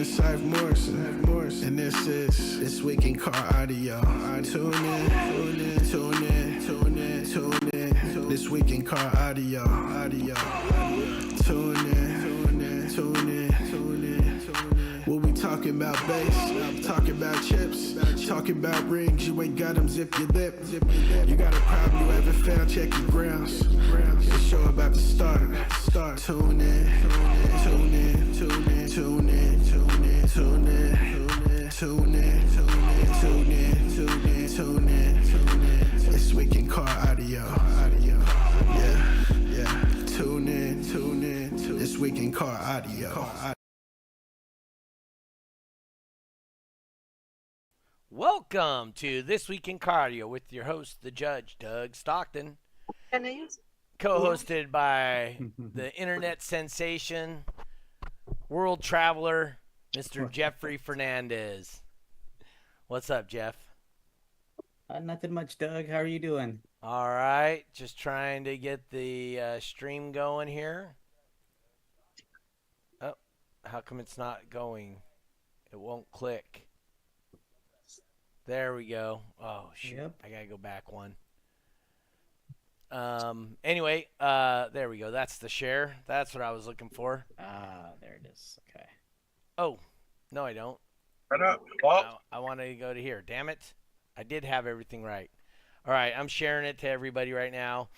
is Saif Morrison, and this is This Week in Car Audio. Tune in. This Week in Car Audio. Tune in. We'll be talking about bass, talking about chips, talking about rings. You ain't got them, zip your lip. You got a problem you haven't found, check your grounds. The show about to start. Tune in. This Week in Car Audio. Yeah. Tune in. This Week in Car Audio. Welcome to This Week in Cardio with your host, the Judge, Doug Stockton. Co-hosted by the internet sensation, world traveler, Mr. Jeffrey Fernandez. What's up, Jeff? Nothing much, Doug. How are you doing? All right, just trying to get the stream going here. Oh, how come it's not going? It won't click. There we go. Oh, shoot. Yep. I got to go back one. Anyway, there we go. That's the share. That's what I was looking for. There it is. Okay. Oh, no, I don't. Right up. Well, I wanted to go to here. Damn it. I did have everything right. All right, I'm sharing it to everybody right now.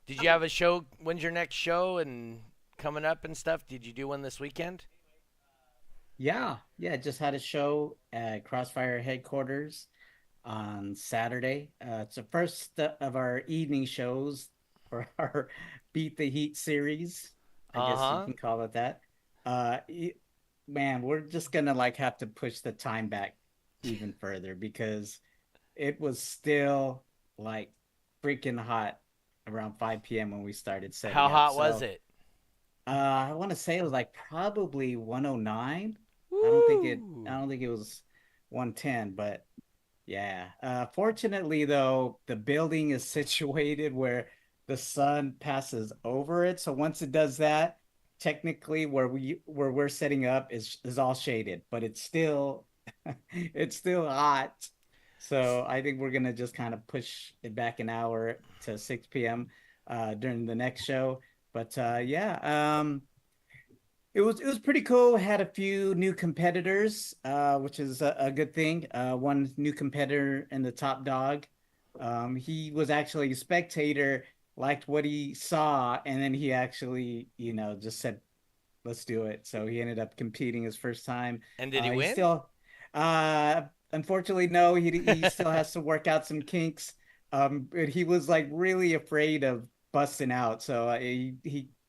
Did you have a show? When's your next show and coming up and stuff? Did you do one this weekend? Yeah. Just had a show at Crossfire headquarters on Saturday. It's the first of our evening shows for our Beat the Heat series. I guess you can call it that. Man, we're just gonna have to push the time back even further because it was still freaking hot around 5 p.m. when we started setting How up. hot was it? I want to say it was probably 109. Woo! I don't think it was 110, but yeah. Fortunately though, the building is situated where the sun passes over it. So once it does that, technically where we're setting up is all shaded, but it's still it's still hot. So I think we're gonna just kind of push it back an hour to 6 p.m. During the next show. But it was pretty cool. Had a few new competitors, which is a good thing. One new competitor in the top dog. He was actually a spectator, liked what he saw, and then he actually, just said, "Let's do it." So he ended up competing his first time. And did he win? Still, unfortunately, no. He still has to work out some kinks. But he was really afraid of busting out, so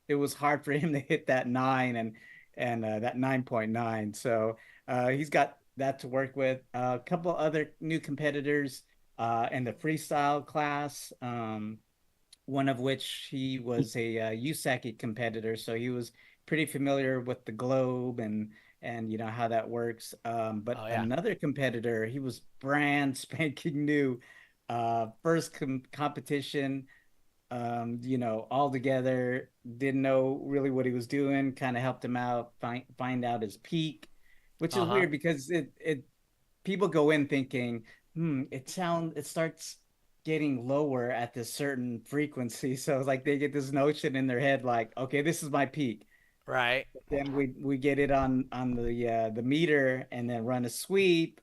it was hard for him to hit that 9 and that 9.9. So he's got that to work with. A couple other new competitors in the freestyle class. One of which he was a T.W.I.C.A competitor, so he was pretty familiar with the globe and how that works. But another competitor, he was brand spanking new, first competition. All together, didn't know really what he was doing, kind of helped him out, find out his peak, which is weird because it people go in thinking, it starts getting lower at this certain frequency. So it's they get this notion in their head, okay, this is my peak. Right. But then we get it on the meter and then run a sweep.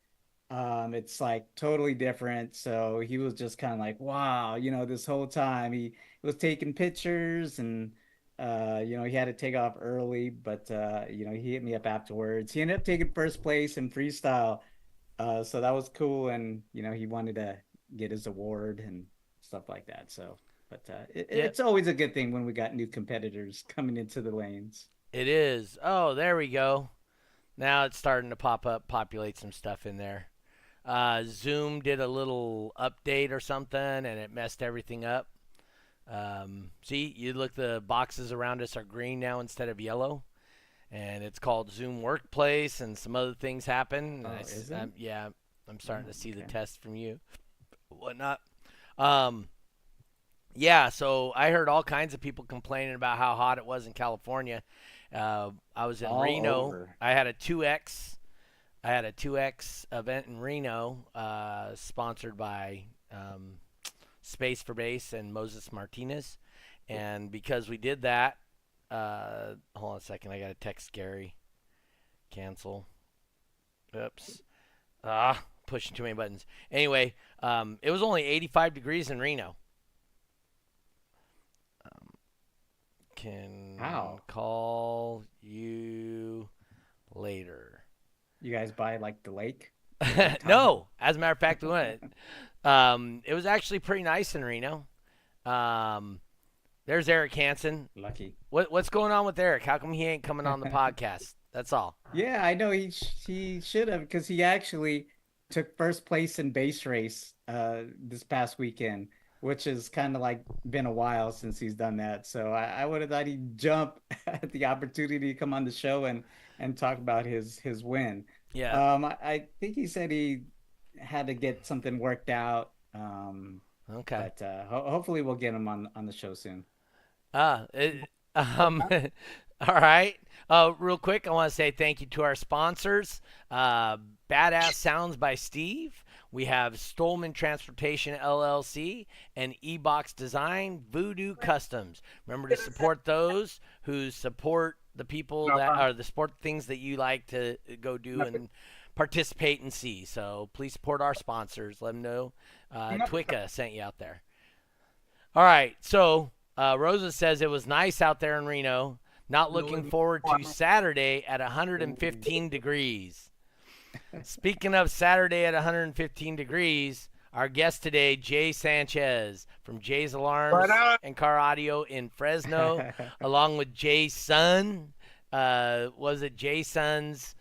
It's totally different. So he was just kind of wow, this whole time he was taking pictures and he had to take off early, but he hit me up afterwards. He ended up taking first place in freestyle. So that was cool, and he wanted to get his award and stuff like that. So it's always a good thing when we got new competitors coming into the lanes. It is. Oh, there we go. Now it's starting to populate some stuff in there. Zoom did a little update or something, and it messed everything up. See, you look, the boxes around us are green now instead of yellow, and it's called Zoom Workplace, and some other things happen. Oh, is it? Yeah, I'm starting to see the okay. test from you, whatnot. Yeah, so I heard all kinds of people complaining about how hot it was in California, I was in All Reno. over. I had a 2X event in Reno, sponsored by Space for Base and Moses Martinez. And because we did that, hold on a second, I got to text Gary. Cancel. Oops. Pushing too many buttons. Anyway, it was only 85 degrees in Reno. Can Wow. call you later. You guys by like the lake? No, as a matter of fact, we went. It was actually pretty nice in Reno. There's Eric Hansen. Lucky. What's going on with Eric? How come he ain't coming on the podcast? That's all. Yeah, I know he should have, because he actually took first place in base race this past weekend, which has kind of like been a while since he's done that. So I would have thought he'd jump at the opportunity to come on the show and talk about his win. Yeah. I think he said he had to get something worked out. Okay. But hopefully we'll get him on the show soon. All right. Real quick, I want to say thank you to our sponsors. Badass Sounds by Steve. We have Stolman Transportation LLC and E-Box Design, Voodoo Customs. Remember to support those who support the people that are the sport things that you like to go do and participate and see. So please support our sponsors. Let them know T.W.I.C.A sent you out there. All right. So Rosa says it was nice out there in Reno. Not looking forward to Saturday at 115 degrees. Speaking of Saturday at 115 degrees, our guest today, Jay Sanchez from Jay's Alarms and Car Audio in Fresno, along with Jay's son. Was it Jay's son's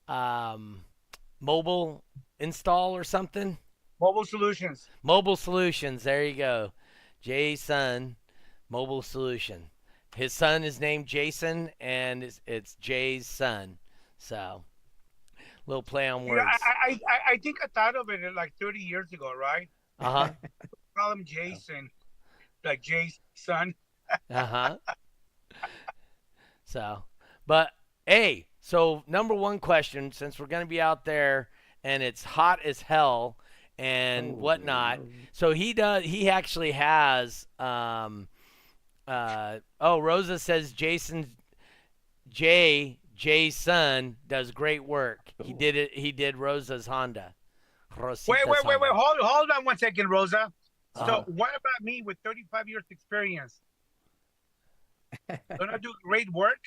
mobile install or something? Mobile Solutions. Mobile Solutions. There you go. Jay's son, Mobile Solution. His son is named Jason, and it's Jay's son. So, little play on words. I think I thought of it like 30 years ago, right? Uh-huh. Call him Jason, like Jay's son. Uh-huh. So, but, hey, so number one question, since we're going to be out there and it's hot as hell and whatnot. So he actually has, Rosa says Jay's son does great work. He did Rosa's Honda. Wait. Hold on 1 second, Rosa. Uh-huh. So what about me with 35 years experience? Don't I do great work?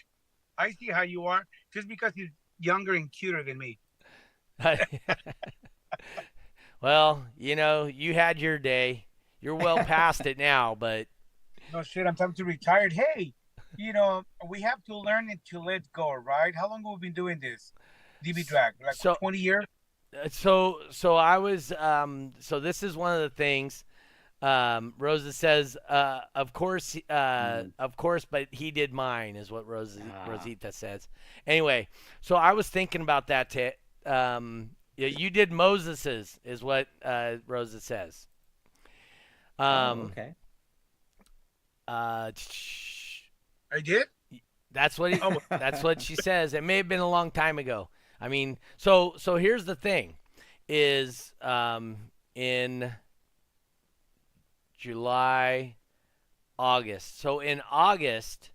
I see how you are. Just because he's younger and cuter than me. Well, you had your day. You're well past it now, but. No shit, I'm talking to retired. Hey, we have to learn it to let go, right? How long have we been doing this? DB Drag, like 20 years? So I was, so this is one of the things, Rosa says, of course, but he did mine is what Rosita says. Anyway, so I was thinking about that, you did Moses's is what, Rosa says. Okay. I did? That's what she says. It may have been a long time ago. I mean, so here's the thing is in July, August. So in August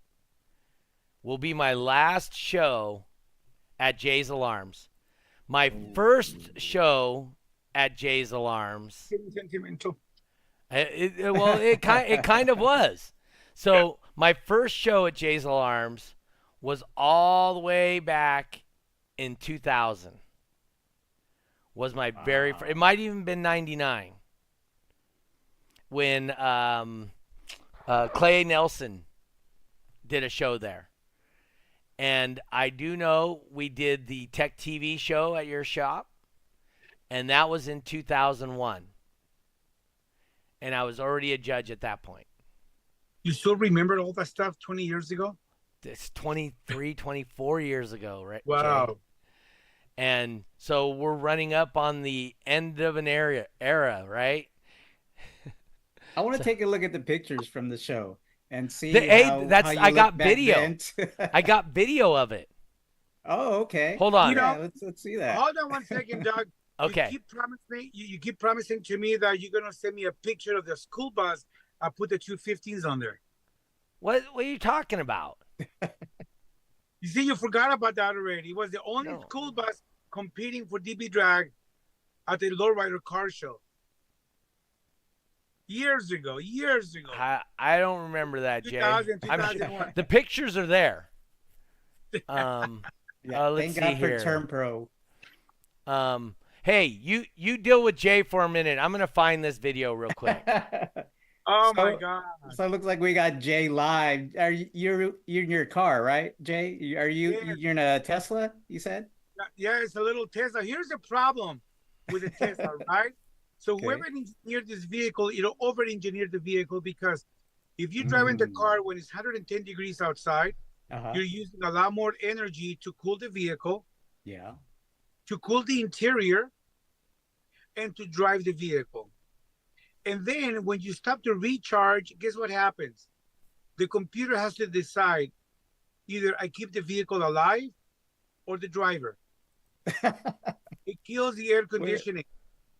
will be my last show at Jay's Alarms. My first show at Jay's Alarms. Sentimental. It kind of was. So my first show at Jay's Alarms was all the way back in 2000. Was my very first. It might even been 99 when Clay Nelson did a show there. And I do know we did the Tech TV show at your shop, and that was in 2001. And I was already a judge at that point. You still remember all that stuff 20 years ago? It's 23, 24 years ago, right? Wow. Jay? And so we're running up on the end of an era, right? I want to take a look at the pictures from the show. and see Hey, how you I look got back video. then. I got video of it. Oh, okay. Hold on. You know, Yeah, let's see that. hold on 1 second, Doug. Okay. You keep promising to me that you're gonna send me a picture of the school bus. I put the 215s on there. What are you talking about? You see, you forgot about that already. It was the only No. school bus competing for DB Drag at the Lowrider Car Show. Years ago. I don't remember that, Jay. 2000, I'm sure 2001. the pictures are there. Yeah, let's thank God see for here. Term Pro. Hey, you deal with Jay for a minute. I'm gonna find this video real quick. Oh my God. So it looks like we got Jay live. Are you're in your car, right, Jay? Are Yes. you're in a Tesla? You said. Yeah, it's a little Tesla. Here's the problem with the Tesla, right? So Okay. whoever engineered this vehicle, over-engineered the vehicle, because if you drive in the car when it's 110 degrees outside, you're using a lot more energy to cool the vehicle, Yeah. to cool the interior, and to drive the vehicle. And then when you stop to recharge, guess what happens? The computer has to decide either I keep the vehicle alive or the driver. It kills the air conditioning.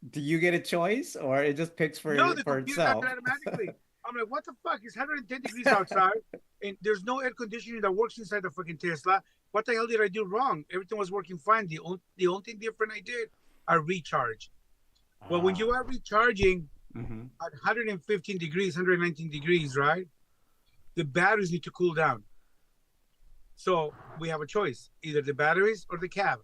Do you get a choice, or it just picks for No, the for computer does itself? it automatically. I'm like, what the fuck? It's 110 degrees outside, and there's no air conditioning that works inside the fucking Tesla. What the hell did I do wrong? Everything was working fine. The only thing different I did, I recharged. Well, when you are recharging at 115 degrees, 119 degrees, right? The batteries need to cool down. So we have a choice, either the batteries or the cab.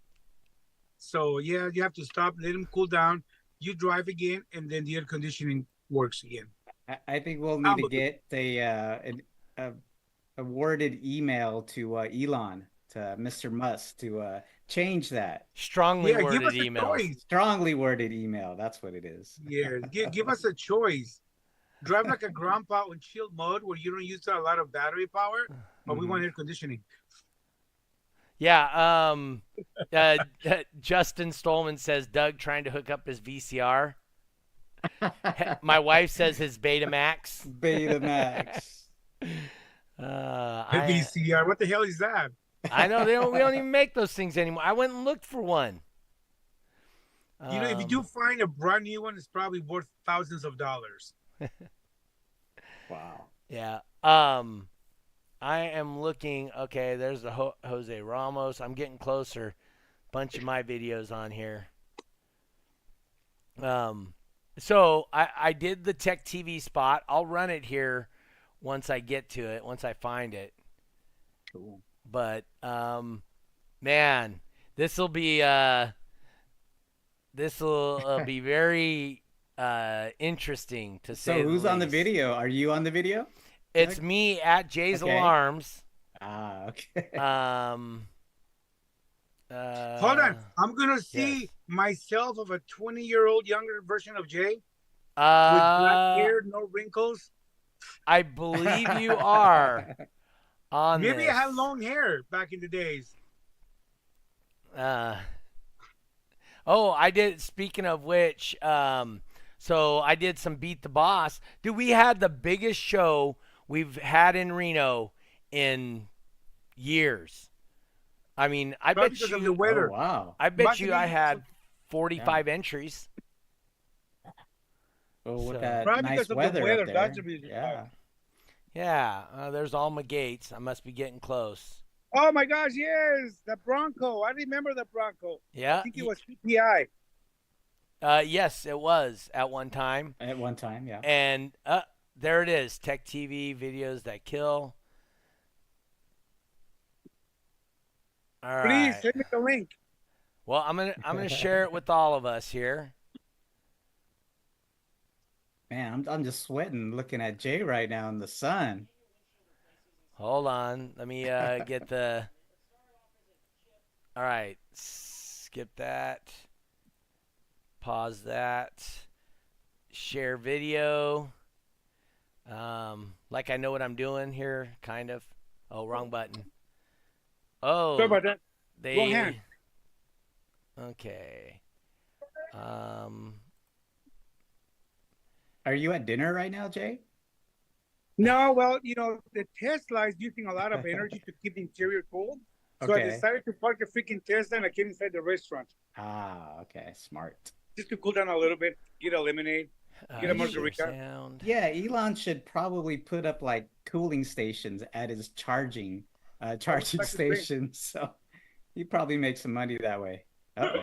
So yeah, you have to stop, let them cool down. You drive again, and then the air conditioning works again. I think we'll need to get a worded email to Elon, to Mr. Musk, to change that. Strongly Yeah, give worded us a email. choice. Strongly worded email. That's what it is. Yeah, give us a choice. Drive like a grandpa on chill mode where you don't use a lot of battery power, but we want air conditioning. Yeah. Justin Stolman says Doug trying to hook up his VCR. My wife says his Betamax. Betamax. VCR, what the hell is that? I know we don't even make those things anymore. I went and looked for one. If you do find a brand new one, it's probably worth thousands of dollars. Wow. Yeah. I am looking. Okay, there's the Jose Ramos. I'm getting closer. Bunch of my videos on here. So I did the Tech TV spot. I'll run it here once I get to it, once I find it. Cool. But man, this will be very interesting to say. So who's the on the least. video? Are you on the video? It's me at Jay's Alarms. Okay. Hold on. I'm going to see myself of a 20-year-old younger version of Jay with black hair, no wrinkles. I believe you are on Maybe this. I had long hair back in the days. I did. Speaking of which, so I did some Beat the Boss. Dude, we had the biggest show we've had in Reno in years. I mean, I Probably bet because you. of the weather. Oh, wow. I bet you I had 45 entries. Oh, with So- that Probably nice because of the weather weather, up there. that's the reason Yeah. Yeah, there's Alma Gates. I must be getting close. Oh my gosh, yes, the Bronco. I remember the Bronco. Yeah. I think it was T.W.I.C.A. Yes, it was at one time. At one time, yeah. And there it is. Tech TV videos that kill. All Please right. send me the link. Well, I'm gonna share it with all of us here. Man, I'm just sweating looking at Jay right now in the sun. Hold on. Let me get the. All right. Skip that. Pause that. Share video. Like I know what I'm doing here, kind of. Oh, wrong button. Oh. Sorry about that. They. Wrong hand. Okay. Are you at dinner right now, Jay? No, well, the Tesla is using a lot of energy to keep the interior cold. So I Okay. decided to park a freaking Tesla and I came inside the restaurant Ah, okay, smart. just to cool down a little bit, get a lemonade, get a He should- Share margarita. sound. Yeah, Elon should probably put up like cooling stations at his charging like to say. stations. So he probably makes some money that way. Uh-oh.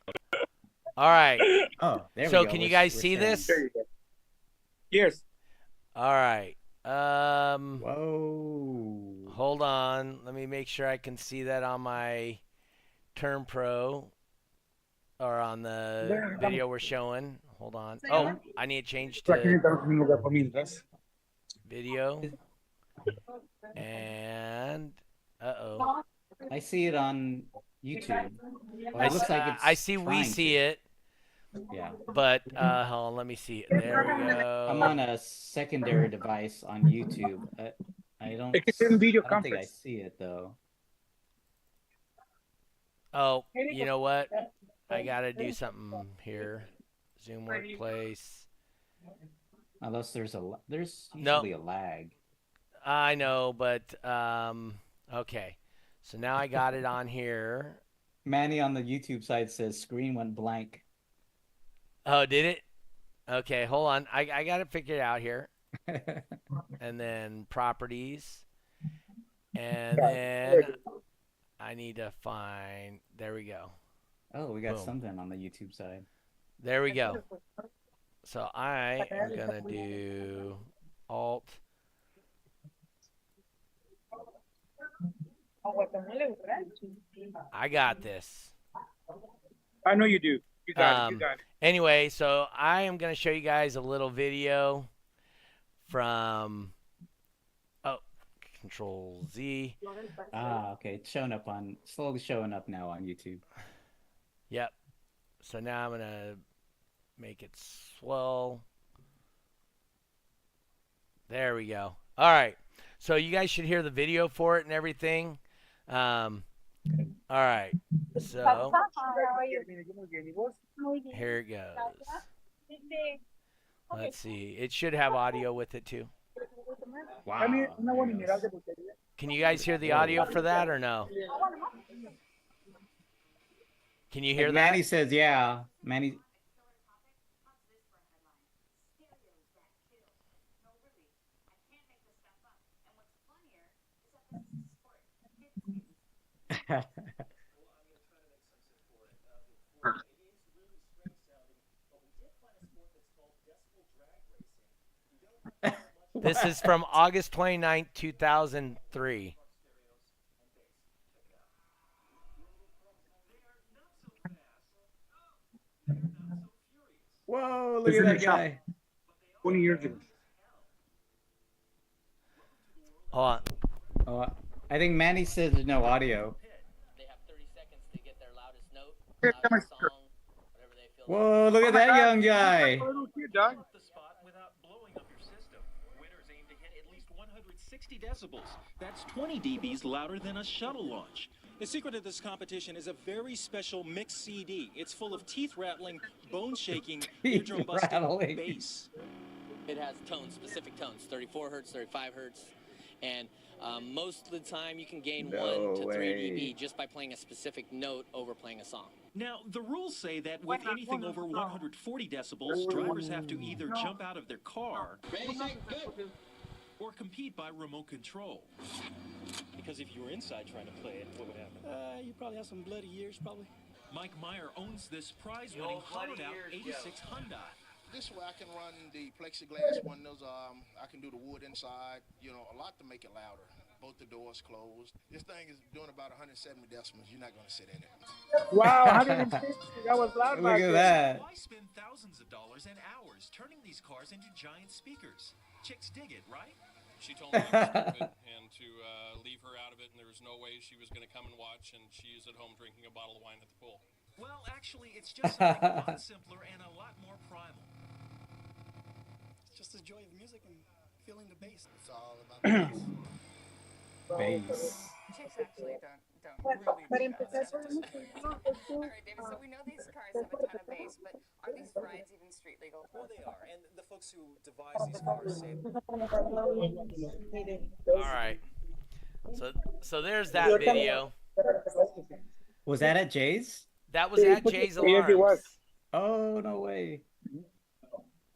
All right. Oh, there we So go. can you We're- guys we're see sharing. this? There you go. Yes. All right. Whoa. Hold on. Let me make sure I can see that on my Turn Pro or on the video we're showing. Hold on. Oh, I need to change to video. And uh-oh. I see it on YouTube. Well, it looks like it's I see we trying see to. it, Yeah. but hold on, let me see it. There we go. I'm on a secondary device on YouTube. I don't It's in video I don't think I conference. see it though. Oh, you know what? I gotta do something here. Zoom workplace. Unless there's No. usually a lag. I know, but okay. So now I got it on here. Manny on the YouTube side says screen went blank. Oh, did it? Okay, hold on. I got it figured out here. And then properties. And then I need to find. There we go. Oh, we got Boom. something on the YouTube side. There we go. So I am gonna do Alt. I got this. I know you do. You got it. You got it. Anyway, so I am gonna show you guys a little video from Control Z. Ah, okay. It's slowly showing up now on YouTube. Yep. So now I'm gonna make it swell. There we go. All right. So you guys should hear the video for it and everything. All right. So here it goes. Let's see. It should have audio with it too. Wow. Can you guys hear the audio for that or no? Can you hear that? Manny says, yeah. Manny. This is from August 29th, 2003. Whoa, look It's at in that the shop. guy. 20 years ago. Hold on. Oh, I think Manny says there's no audio. They have 30 seconds to get their loudest note, Here, come loudest here. song, whatever they feel. Whoa, look at that young guy. Little kid, dog. The spot without blowing up your system. Winners aim to hit at least 160 decibels. That's 20 dBs louder than a shuttle launch. The secret of this competition is a very special mixed CD. It's full of teeth-rattling, bone-shaking, eardrum-busting Teeth-rattling. bass. It has tones, specific tones, 34 hertz, 35 hertz, and most of the time you can gain No 1 to 3 way. dB just by playing a specific note over playing a song. Now, the rules say that with anything over 140 decibels, drivers have to either jump out of their car or compete by remote control. Because if you were inside trying to play it, what would happen? You probably have some bloody ears, probably. Mike Meyer owns this prize-winning hollowed-out 86 Hyundai. This way I can run the plexiglass windows. I can do the wood inside. A lot to make it louder. Both the doors closed. This thing is doing about 170 decibels. You're not going to sit in it. Wow, 150. That was loud. Look at that. Why spend thousands of dollars and hours turning these cars into giant speakers? Chicks dig it, right? She told me I was stupid and to leave her out of it, and there was no way she was going to come and watch, and she is at home drinking a bottle of wine at the pool. Well, actually, it's just something a lot simpler and a lot more primal. It's just the joy of music and feeling the bass. It's all about the bass. Bass. Chicks actually don't really do that. All right, David, so we know these cars have a ton of bass, but are these rides even street legal? Well, they are, and the folks who devise these cars say. All right. So there's that video. Was that at Jay's? That was at Jay's Yes, it was. Alarms. Oh, no way.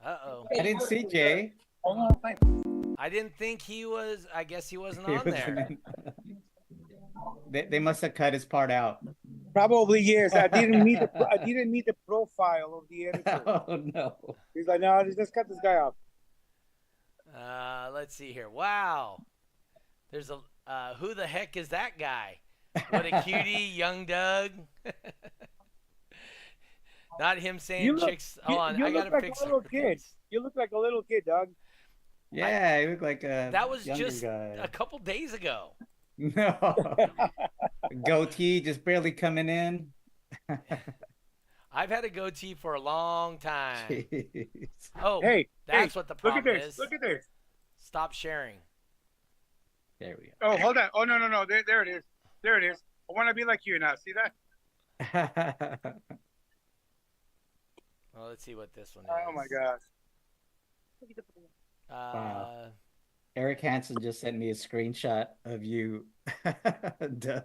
Uh-oh. I didn't see Jay. I didn't think he was. I guess he wasn't He on there. They must have cut his part out. Probably yes. I didn't meet the profile of the editor. Oh, no. He's like, no, let's cut this guy off. Let's see here. Wow. There's a who the heck is that guy? What a cutie, young Doug. Not him saying chicks. Hold on, I gotta fix a little kid. You look like a little kid, Doug. Yeah, you look like a That was younger just guy. a couple days ago. No. Goatee just barely coming in. I've had a goatee for a long time. Jeez. Oh, Hey, that's what the problem look at is. this. Look at this. Stop sharing. There we Oh, hold on. Oh, no. There it is. There it is. I want to be like you now. See that? go. Well, let's see what this one is. Oh my gosh. Wow. Eric Hansen just sent me a screenshot of you, Doug.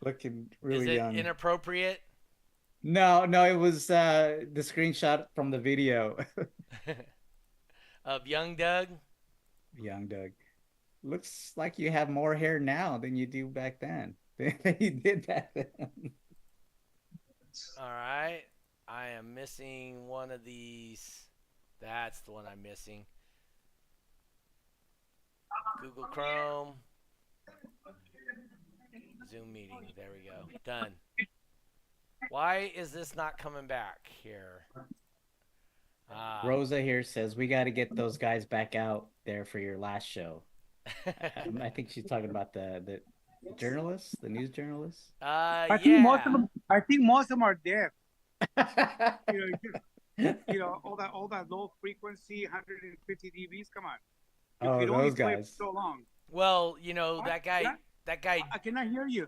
Looking really Is it young. inappropriate? No, it was the screenshot from the video. Of young Doug? Young Doug. Looks like you have more hair now than you do back then. Than you did back then. All right. I am missing one of these. That's the one I'm missing. Google Chrome. Zoom meeting. There we go. Done. Why is this not coming back here? Rosa here says we got to get those guys back out there for your last show. I think she's talking about the journalists, the news journalists. I think most of them are deaf. you know, all that low frequency, 150 dBs. Come on. Oh, those guys. For so long. Well, you know, that guy. I cannot hear you.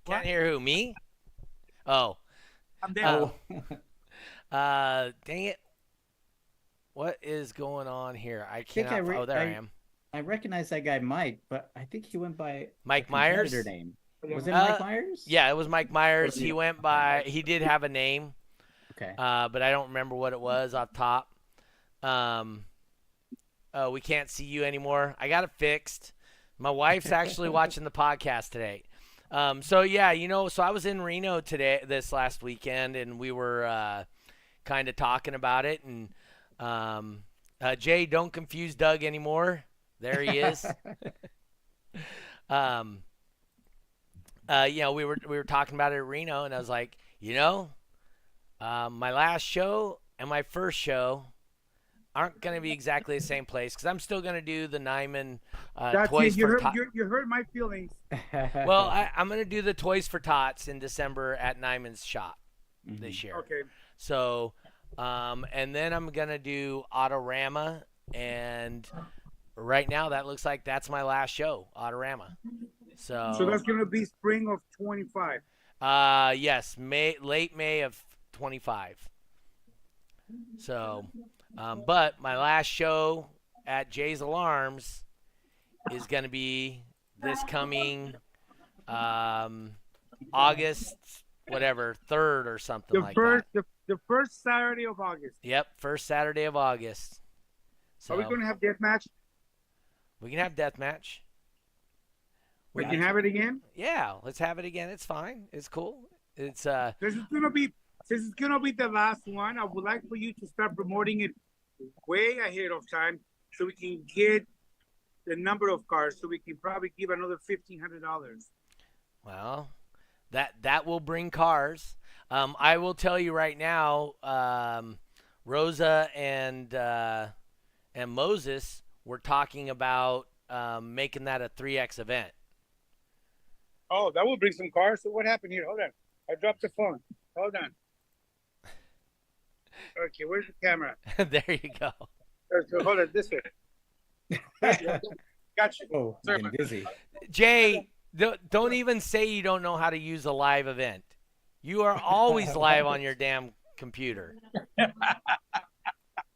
Can't hear who? Me? Oh. I'm there. Dang it. What is going on here? I cannot. There I am. I recognize that guy, Mike, but I think he went by Mike Myers. Name. Was it Mike Myers? Yeah, it was Mike Myers. He went by. He did have a name. Okay. But I don't remember what it was off top. We can't see you anymore. I got it fixed. My wife's actually watching the podcast today. So yeah, so I was in Reno this last weekend, and we were kind of talking about it. And Jay, don't confuse Doug anymore. There he is. We were talking about it at Reno, and I was like, my last show and my first show aren't going to be exactly the same place, because I'm still going to do the Nyman Toys for Tots. You hurt my feelings. Well, I'm going to do the Toys for Tots in December at Nyman's shop this year. Okay. So, and then I'm going to do Autorama, and right now that looks like that's my last show, Autorama. So that's going to be spring of 25. Yes, late May of 25. So, but my last show at Jay's Alarms is going to be this coming August, whatever, 3rd or something like that. The first Saturday of August. Yep, first Saturday of August. So, are we going to have deathmatch? We can have deathmatch. We can have it again? Yeah, let's have it again. It's fine. It's cool. It's This is gonna be the last one. I would like for you to start promoting it way ahead of time, so we can get the number of cars, so we can probably give another $1,500. Well, that will bring cars. I will tell you right now, Rosa and Moses were talking about making that a 3X event. Oh, that will bring some cars. So what happened here? Hold on. I dropped the phone. Hold on. Okay, where's the camera? There you go. So hold on, this way. Got you. Oh, Sorry I'm about busy. Jay, Don't even say you don't know how to use a live event. You are always live on your damn computer.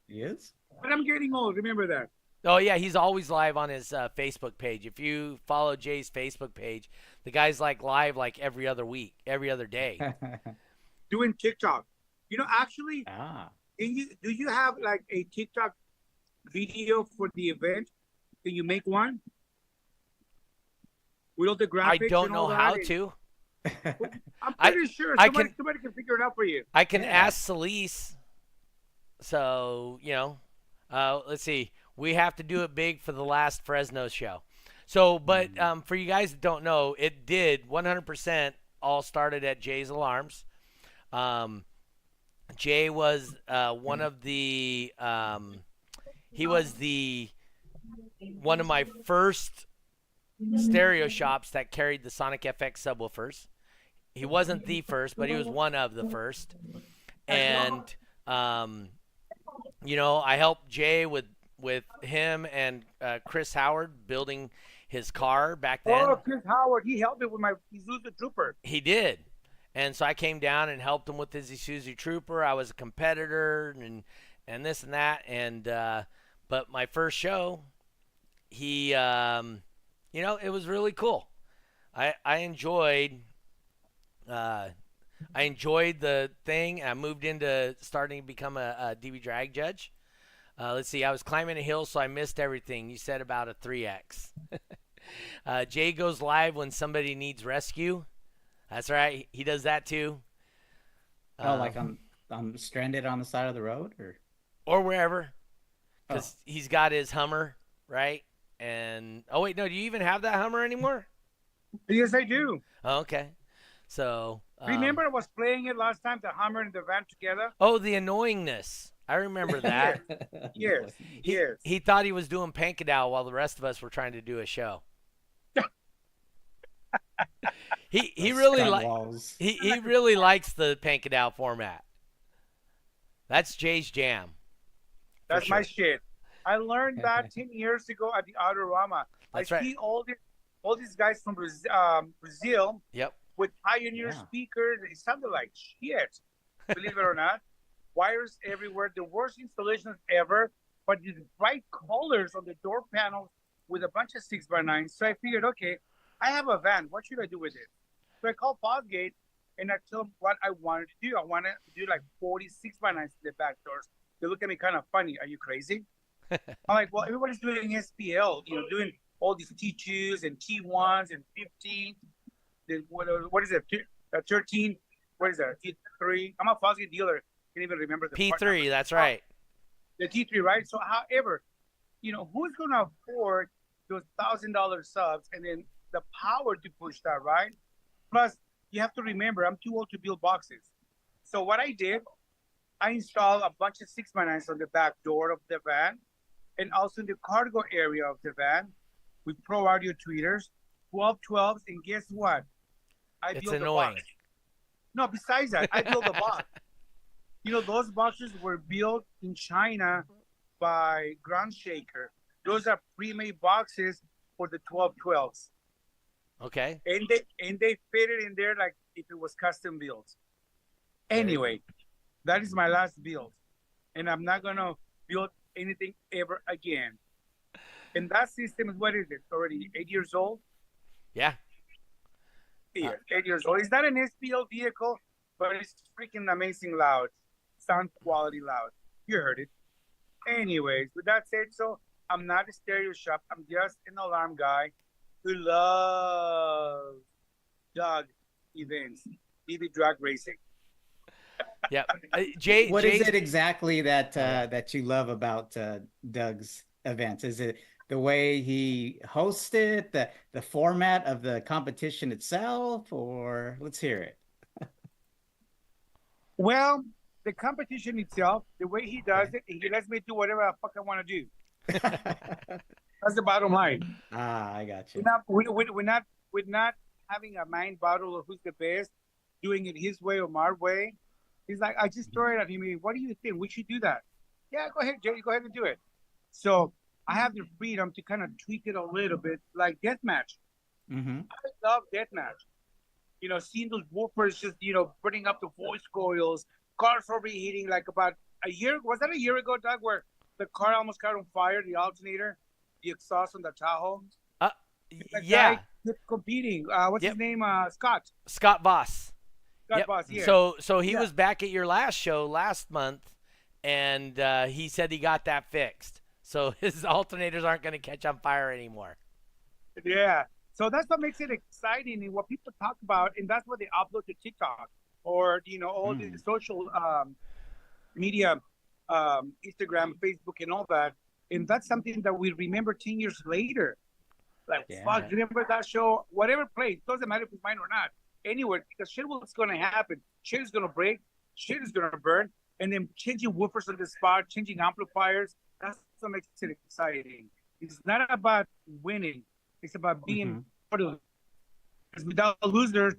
He is? But I'm getting old. Remember that. Oh, yeah, he's always live on his Facebook page. If you follow Jay's Facebook page, the guy's like live like every other week, every other day. Doing TikTok. Actually, Ah. do you have like a TikTok video for the event? Can you make one? With all the graphics I don't and all know that? how to. I'm pretty sure somebody can figure it out for you. I can ask Celise. So, let's see. We have to do it big for the last Fresno show. So, but for you guys that don't know, it did 100% all started at Jay's Alarms. Jay was one of the he was one of my first stereo shops that carried the Sonic FX subwoofers. He wasn't the first, but he was one of the first. And I helped Jay with him and Chris Howard building his car back then. Oh, Chris Howard, he helped me with my Isuzu Trooper. He did. And so I came down and helped him with his Isuzu Trooper. I was a competitor and this and that. And but my first show, he it was really cool. I enjoyed the thing. I moved into starting to become a DB drag judge. Let's see. I was climbing a hill, so I missed everything. You said about a 3X. Jay goes live when somebody needs rescue. That's right. He does that too. Like I'm stranded on the side of the road, or wherever, because he's got his Hummer, right? And oh wait, no, do you even have that Hummer anymore? Yes, I do. Oh, okay. So remember, I was playing it last time, the Hummer and the van together. Oh, the annoyingness. I remember that. Yes. He thought he was doing Pankadow while the rest of us were trying to do a show. He really likes the Pankadow format. That's Jay's jam. That's my shit. I learned that 10 years ago at the Autorama. That's I right. see all these guys from Brazil. Yep. With Pioneer speakers. It sounded like shit. Believe it or not. Wires everywhere. The worst installations ever. But these bright colors on the door panels with a bunch of 6x9s. So I figured, okay, I have a van. What should I do with it? So I called Fosgate and I told them what I wanted to do. I wanted to do like 40 6x9s in the back doors. They look at me kind of funny. Are you crazy? I'm like, well, everybody's doing SPL, doing all these T2s and T1s and 15. What is it? 13? What is that? T3? I'm a Fosgate dealer. Can't even remember the P3, that's right. The T3, right? So, however, who's going to afford those $1,000 subs and then the power to push that, right? Plus, you have to remember, I'm too old to build boxes. So what I did, I installed a bunch of 6x9s on the back door of the van and also in the cargo area of the van with Pro Audio tweeters, 1212s, and guess what? I built a box. No, besides that, I built a box. Those boxes were built in China by Ground Shaker. Those are pre-made boxes for the 1212s. Okay. And they fit it in there like if it was custom built. Anyway, that is my last build. And I'm not going to build anything ever again. And that system is, what is it? Already 8 years old? Yeah. 8 years old. It's not an SPL vehicle, but it's freaking amazing loud. Sound quality loud. You heard it. Anyways, with that said, so I'm not a stereo shop. I'm just an alarm guy who loves dog events, DB drag racing. Yeah. Jay, what is it exactly that you love about Doug's events? Is it the way he hosts it, the format of the competition itself, or let's hear it? Well, the competition itself, the way he does it, he lets me do whatever the fuck I want to do. That's the bottom line. I got you. We're not having a mind battle of who's the best, doing it his way or my way. He's like, I just throw it at him. What do you think? We should do that. Yeah, go ahead, Jay. Go ahead and do it. So I have the freedom to kind of tweak it a little bit, like deathmatch. Mm-hmm. I love deathmatch. Seeing those woofers just, burning up the voice coils, cars overheating like about a year. Was that a year ago, Doug, where the car almost caught on fire, the alternator, the exhaust on the Tahoe? Uh, That yeah. guy kept competing. What's Yep. his name? Scott. Scott Voss. Scott Boss, yeah. So he Yeah. was back at your last show last month, and he said he got that fixed. So his alternators aren't going to catch on fire anymore. Yeah. So that's what makes it exciting and what people talk about, and that's what they upload to TikTok or all the social media, Instagram, Facebook, and all that. And that's something that we remember 10 years later. Like, fuck, remember that show? Whatever place, doesn't matter if it's mine or not. Anywhere, because shit was going to happen. Shit is going to break. Shit is going to burn. And then changing woofers on the spot, changing amplifiers. That's what makes it exciting. It's not about winning. It's about being part of it. Because without losers,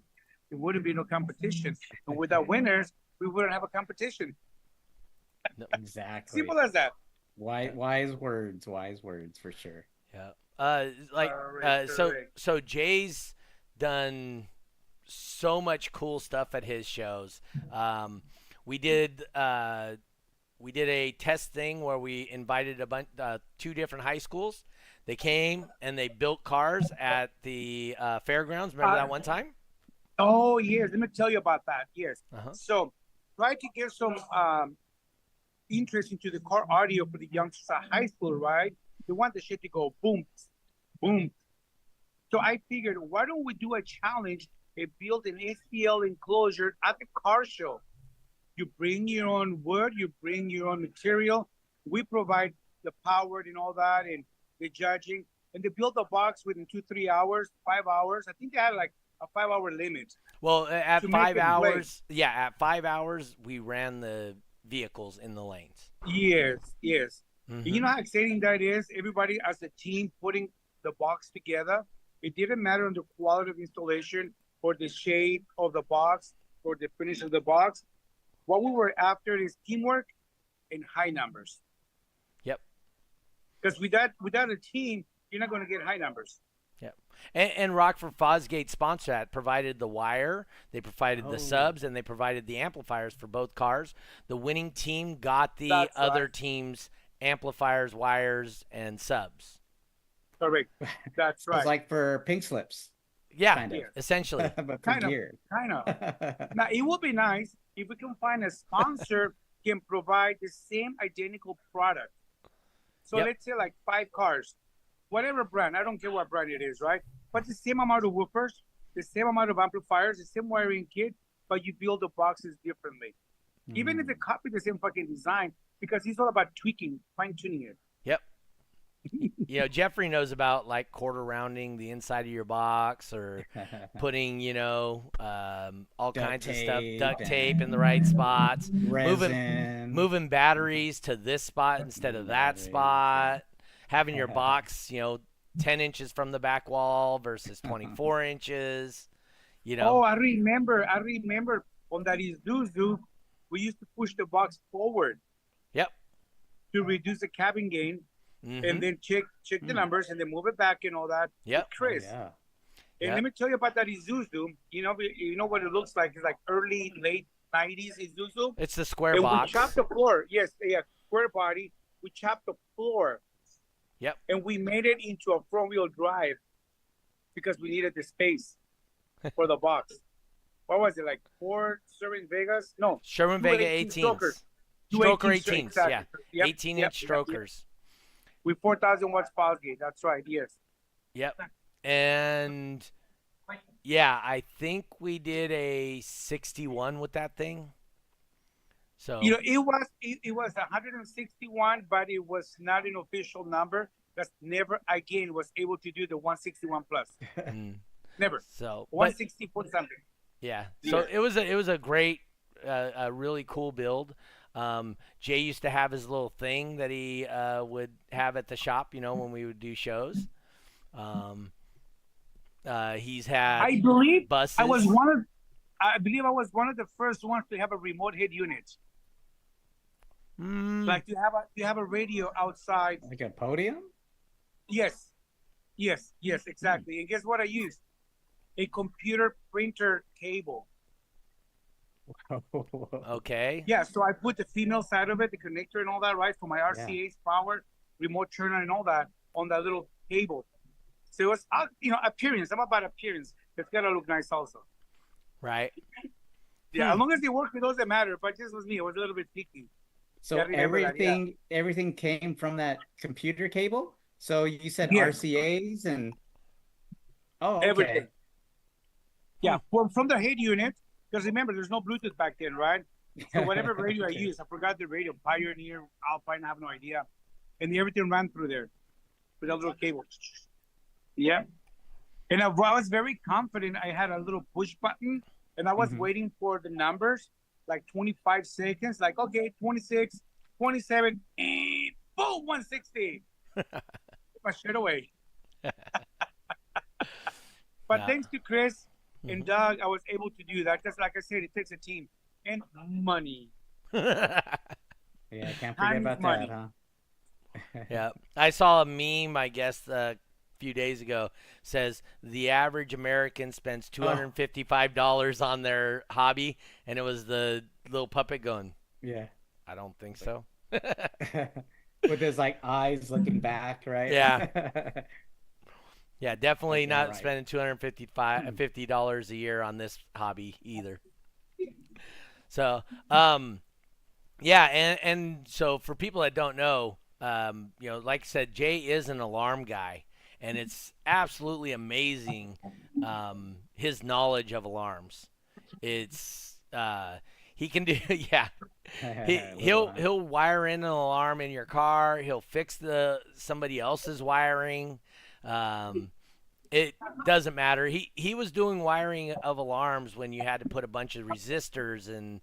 there wouldn't be no competition. And without winners, we wouldn't have a competition. Exactly. Simple as that. Wise words for sure. Yeah. So Jay's done so much cool stuff at his shows. We did a test thing where we invited two different high schools. They came and they built cars at the fairgrounds. Remember that one time? Oh, yes. Let me tell you about that. Yes. So try to get some interest into the car audio for the youngsters at high school, right? They want the shit to go boom, boom. So I figured, why don't we do a challenge and build an SPL enclosure at the car show? You bring your own wood, you bring your own material. We provide the power and all that and the judging. And they built the box within 2-3 hours, 5 hours. I think they had like a 5-hour limit. Well, at 5 hours, at 5 hours, we ran the vehicles in the lanes. Yes. You know how exciting that is? Everybody as a team putting the box together. It didn't matter on the quality of installation or the shape of the box or the finish of the box. What we were after is teamwork and high numbers. Yep. Because without a team, you're not going to get high numbers. Yep. And Rockford Fosgate sponsor that, provided the wire, they provided the subs, and they provided the amplifiers for both cars. The winning team got the other team's amplifiers, wires, and subs. Correct. That's right. It's like for pink slips. Yeah, kind of. Essentially. But kind gear. of. Now, it would be nice if we can find a sponsor can provide the same identical product. So let's say like 5 cars, whatever brand, I don't care what brand it is, right? But the same amount of woofers, the same amount of amplifiers, the same wiring kit, but you build the boxes differently. Even if they copy the same fucking design, because it's all about tweaking, fine-tuning it. Yep. Jeffrey knows about like quarter rounding the inside of your box or putting, all kinds of stuff, duct tape in the right spots, moving batteries to this spot instead of that spot, having your box, 10 inches from the back wall versus 24 inches, Oh, I remember on that Isuzu, we used to push the box forward. Yep. To reduce the cabin gain. And then check the numbers and then move it back and all that. Yep. Chris. Yeah. And let me tell you about that Isuzu. You know what it looks like? It's like late 90s Isuzu. It's the square and box. We chopped the floor. Yes, square body. We chopped the floor. Yep. And we made it into a front-wheel drive because we needed the space for the box. What was it, like 4 Sherwin Vegas? No. Sherwin Vega 18s. Stroker 18s, exactly. Yeah. 18-inch strokers. With 4,000 watts Fosgate. That's right, yes. Yep. And, yeah, I think we did a 61 with that thing. So it was 161, but it was not an official number. That's never again was able to do the 161 plus. Never. So 160 point something. Yeah. So it was a great, a really cool build. Jay used to have his little thing that he would have at the shop, when we would do shows. He's had I believe buses. I believe I was one of the first ones to have a remote head unit. Like to have a radio outside. Like a podium? Yes. Yes, exactly. And guess what I used? A computer printer cable. Okay. Yeah, so I put the female side of it, the connector and all that, right, for my RCA's power, remote turner and all that on that little cable. So it was, appearance. I'm about appearance. It's got to look nice also. Right. Yeah, as long as they work with those that matter. But this was me. I was a little bit picky. So everything came from that computer cable? So you said RCA's and everything. Yeah, from the head unit, because remember, there's no Bluetooth back then, right? So whatever radio I used, I forgot the radio, Pioneer, Alpine, I have no idea. And everything ran through there with a little cable. Yeah. And I was very confident. I had a little push button, and I was waiting for the numbers, like 25 seconds, like, okay, 26, 27, and boom, 160. Put my shit away. But thanks to Chris and Doug, I was able to do that. Because like I said, it takes a team and money. Yeah, I can't forget about that, huh? Yeah. I saw a meme, I guess, a few days ago, says the average American spends $255 on their hobby, and it was the little puppet going, yeah, I don't think so. With his like eyes looking back, right? Yeah. Yeah, definitely not spending $250 a year on this hobby either. So, yeah, and so for people that don't know, like I said, Jay is an alarm guy, and it's absolutely amazing his knowledge of alarms. It's he can do he'll wire in an alarm in your car. He'll fix somebody else's wiring. It doesn't matter. He was doing wiring of alarms when you had to put a bunch of resistors and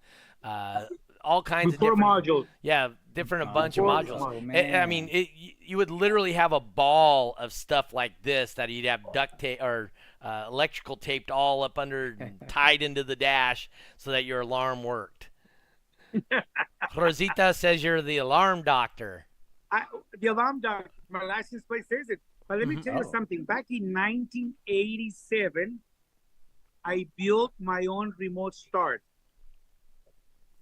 all kinds of different modules. Yeah, a bunch of modules. I mean, you would literally have a ball of stuff like this that you'd have duct tape or electrical taped all up under, tied into the dash so that your alarm worked. Rosita says you're the alarm doctor. The alarm doctor. My license plate says it. But let me tell you something. Back in 1987, I built my own remote start.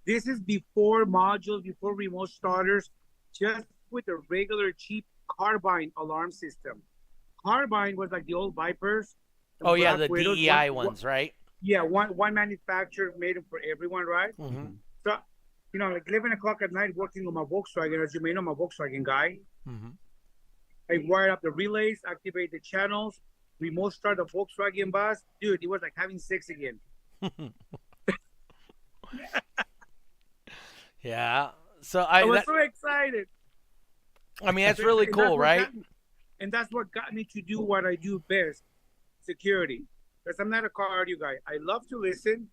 This is before modules, before remote starters, just with a regular cheap carbine alarm system. Carbine was like the old Vipers. Oh, yeah, the DEI ones, right? Yeah, one manufacturer made them for everyone, right? Mm-hmm. So, like 11 o'clock at night working on my Volkswagen, as you may know, I'm a Volkswagen guy. Mm-hmm. I wired up the relays, activate the channels, remote start the Volkswagen bus. Dude, it was like having sex again. Yeah. So I was so excited. I mean, that's really cool, right? And that's what got me to do what I do best, security. Because I'm not a car audio guy. I love to listen.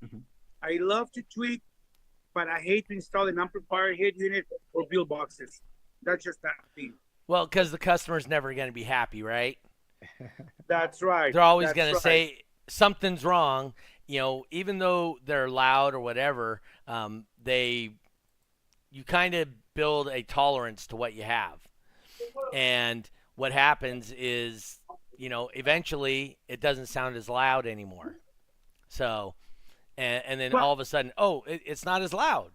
Mm-hmm. I love to tweak, but I hate to install an amplifier head unit or build boxes. That's just that thing. Well, because the customer's never going to be happy, right? That's right. They're always going to say something's wrong. Even though they're loud or whatever, you kind of build a tolerance to what you have. And what happens is, eventually it doesn't sound as loud anymore. So, and then all of a sudden, it's not as loud.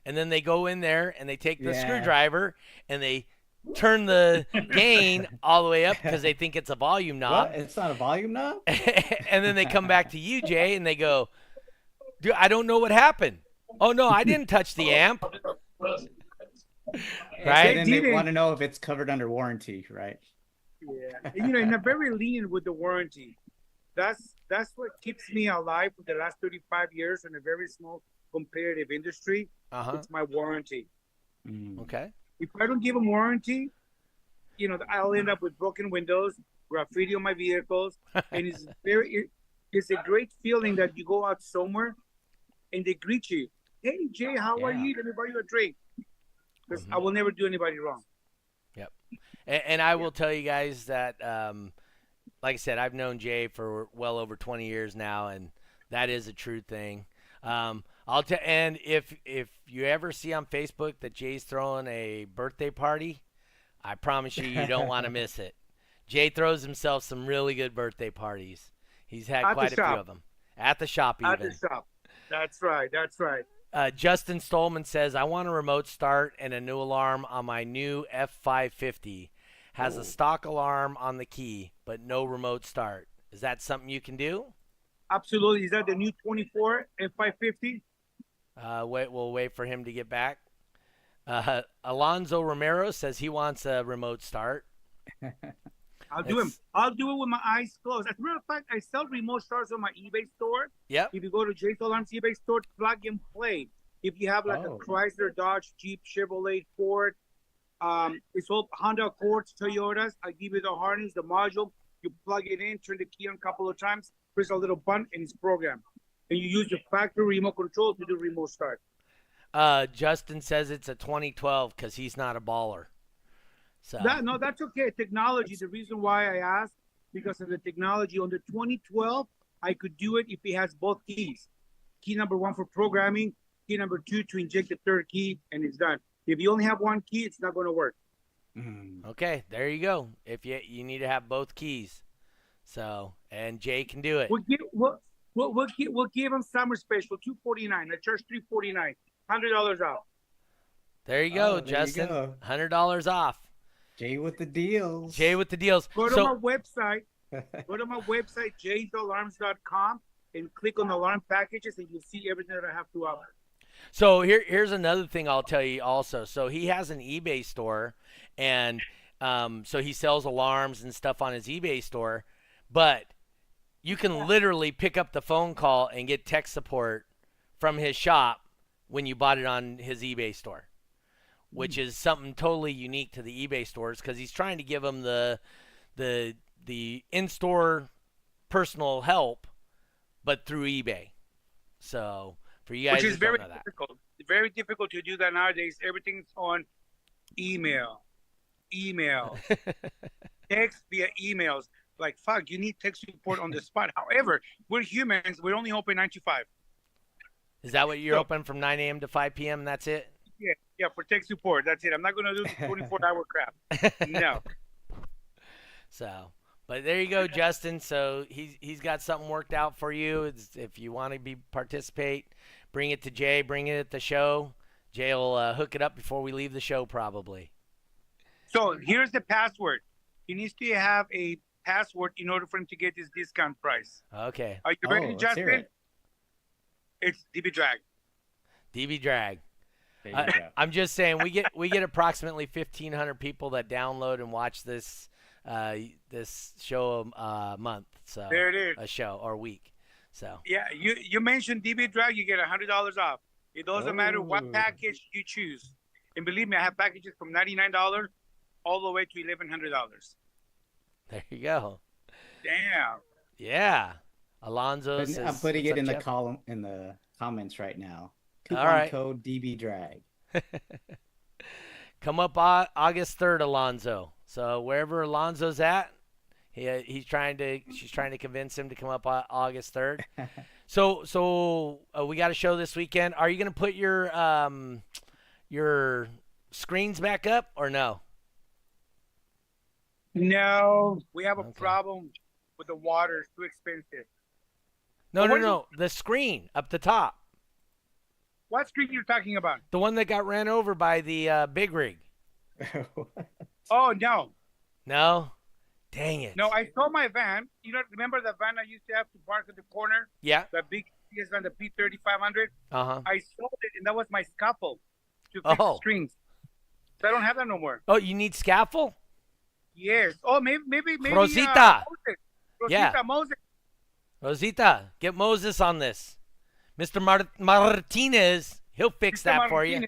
And then they go in there and they take the screwdriver and they turn the gain all the way up because they think it's a volume knob. What? It's not a volume knob? And then they come back to you, Jay, and they go, dude, I don't know what happened. Oh, no, I didn't touch the amp. Right? And then they want to know if it's covered under warranty, right? Yeah. And I'm very lenient with the warranty. That's what keeps me alive for the last 35 years in a very small competitive industry. It's my warranty. Okay. If I don't give them warranty, I'll end up with broken windows, graffiti on my vehicles, and it's a great feeling that you go out somewhere and they greet you. Hey, Jay, how are you? Let me buy you a drink. Because I will never do anybody wrong. Yep. And I will tell you guys that, like I said, I've known Jay for well over 20 years now, and that is a true thing. And if you ever see on Facebook that Jay's throwing a birthday party, I promise you don't want to miss it. Jay throws himself some really good birthday parties. He's had At the quite a few shop. of them. At the shop, At even. the shop. That's right. That's right. Justin Stolman says, I want a remote start and a new alarm on my new F550. Has a stock alarm on the key, but no remote start. Is that something you can do? Absolutely. Is that the new 24 F550? We'll wait for him to get back. Alonzo Romero says he wants a remote start. I'll do it with my eyes closed. As a matter of fact, I sell remote starts on my eBay store. Yep. If you go to Jay's Alarms eBay store, plug and play. If you have like a Chrysler, Dodge, Jeep, Chevrolet, Ford, it's all Honda Accords, Toyotas. I give you the harness, the module. You plug it in, turn the key on a couple of times, press a little button, and it's programmed. And you use the factory remote control to do remote start. Justin says it's a 2012 because he's not a baller. So No, that's okay. Technology. The reason why I asked, because of the technology on the 2012, I could do it if it has both keys. Key number 1 for programming, key number 2 to inject the third key, and it's done. If you only have one key, it's not going to work. Okay, there you go. If you need to have both keys, so and Jay can do it. We'll give them summer special $249. I charge $349, $100 off. There you go, Justin. $100 off. Jay with the deals. Jay with the deals. Go to my website. Go to my website, jaysalarms.com, and click on alarm packages, and you'll see everything that I have to offer. So here's another thing I'll tell you also. So he has an eBay store, and so he sells alarms and stuff on his eBay store, but you can literally pick up the phone call and get tech support from his shop when you bought it on his eBay store, which is something totally unique to the eBay stores because he's trying to give them the in-store personal help, but through eBay. So for you guys, which is very don't know that. difficult. Very difficult to do that nowadays. Everything's on email, text via emails. Like, fuck, you need tech support on the spot. However, we're humans. We're only open 9 to 5. Is that what you're open from 9 a.m. to 5 p.m. and that's it? Yeah, for tech support. That's it. I'm not going to do the 24-hour crap. No. So, but there you go, Justin. So he's got something worked out for you. If you want to participate, bring it to Jay. Bring it at the show. Jay will hook it up before we leave the show, probably. So here's the password. He needs to have a password in order for him to get this discount price. Okay. Are you ready, Justin? It's DB Drag. DB Drag. I'm just saying we get approximately 1,500 people that download and watch this show a month. So there it is. A show or a week. So yeah, you mentioned DB Drag, you get $100 off. It doesn't matter what package you choose. And believe me, I have packages from $99 all the way to $1,100. There you go. Damn. Yeah. Alonzo says, I'm putting it in the Jeff? column in the comments right now. All right. Code DB Drag. Come up August 3rd, Alonzo. So wherever Alonzo's at, she's trying to convince him to come up August 3rd. So we got a show this weekend. Are you going to put your screens back up or no? No, we have a problem with the water. It's too expensive. No. The screen up the top. What screen are you talking about? The one that got ran over by the big rig. Oh, no. No? Dang it. No, I sold my van. You know, remember the van I used to have to park at the corner? Yeah. The big van, the P3500? Uh-huh. I sold it, and that was my scaffold to fix the screens. So I don't have that no more. Oh, you need scaffold? Yes. Oh, maybe. Rosita. Moses. Rosita, get Moses on this. Mr. Martinez, he'll fix that for you.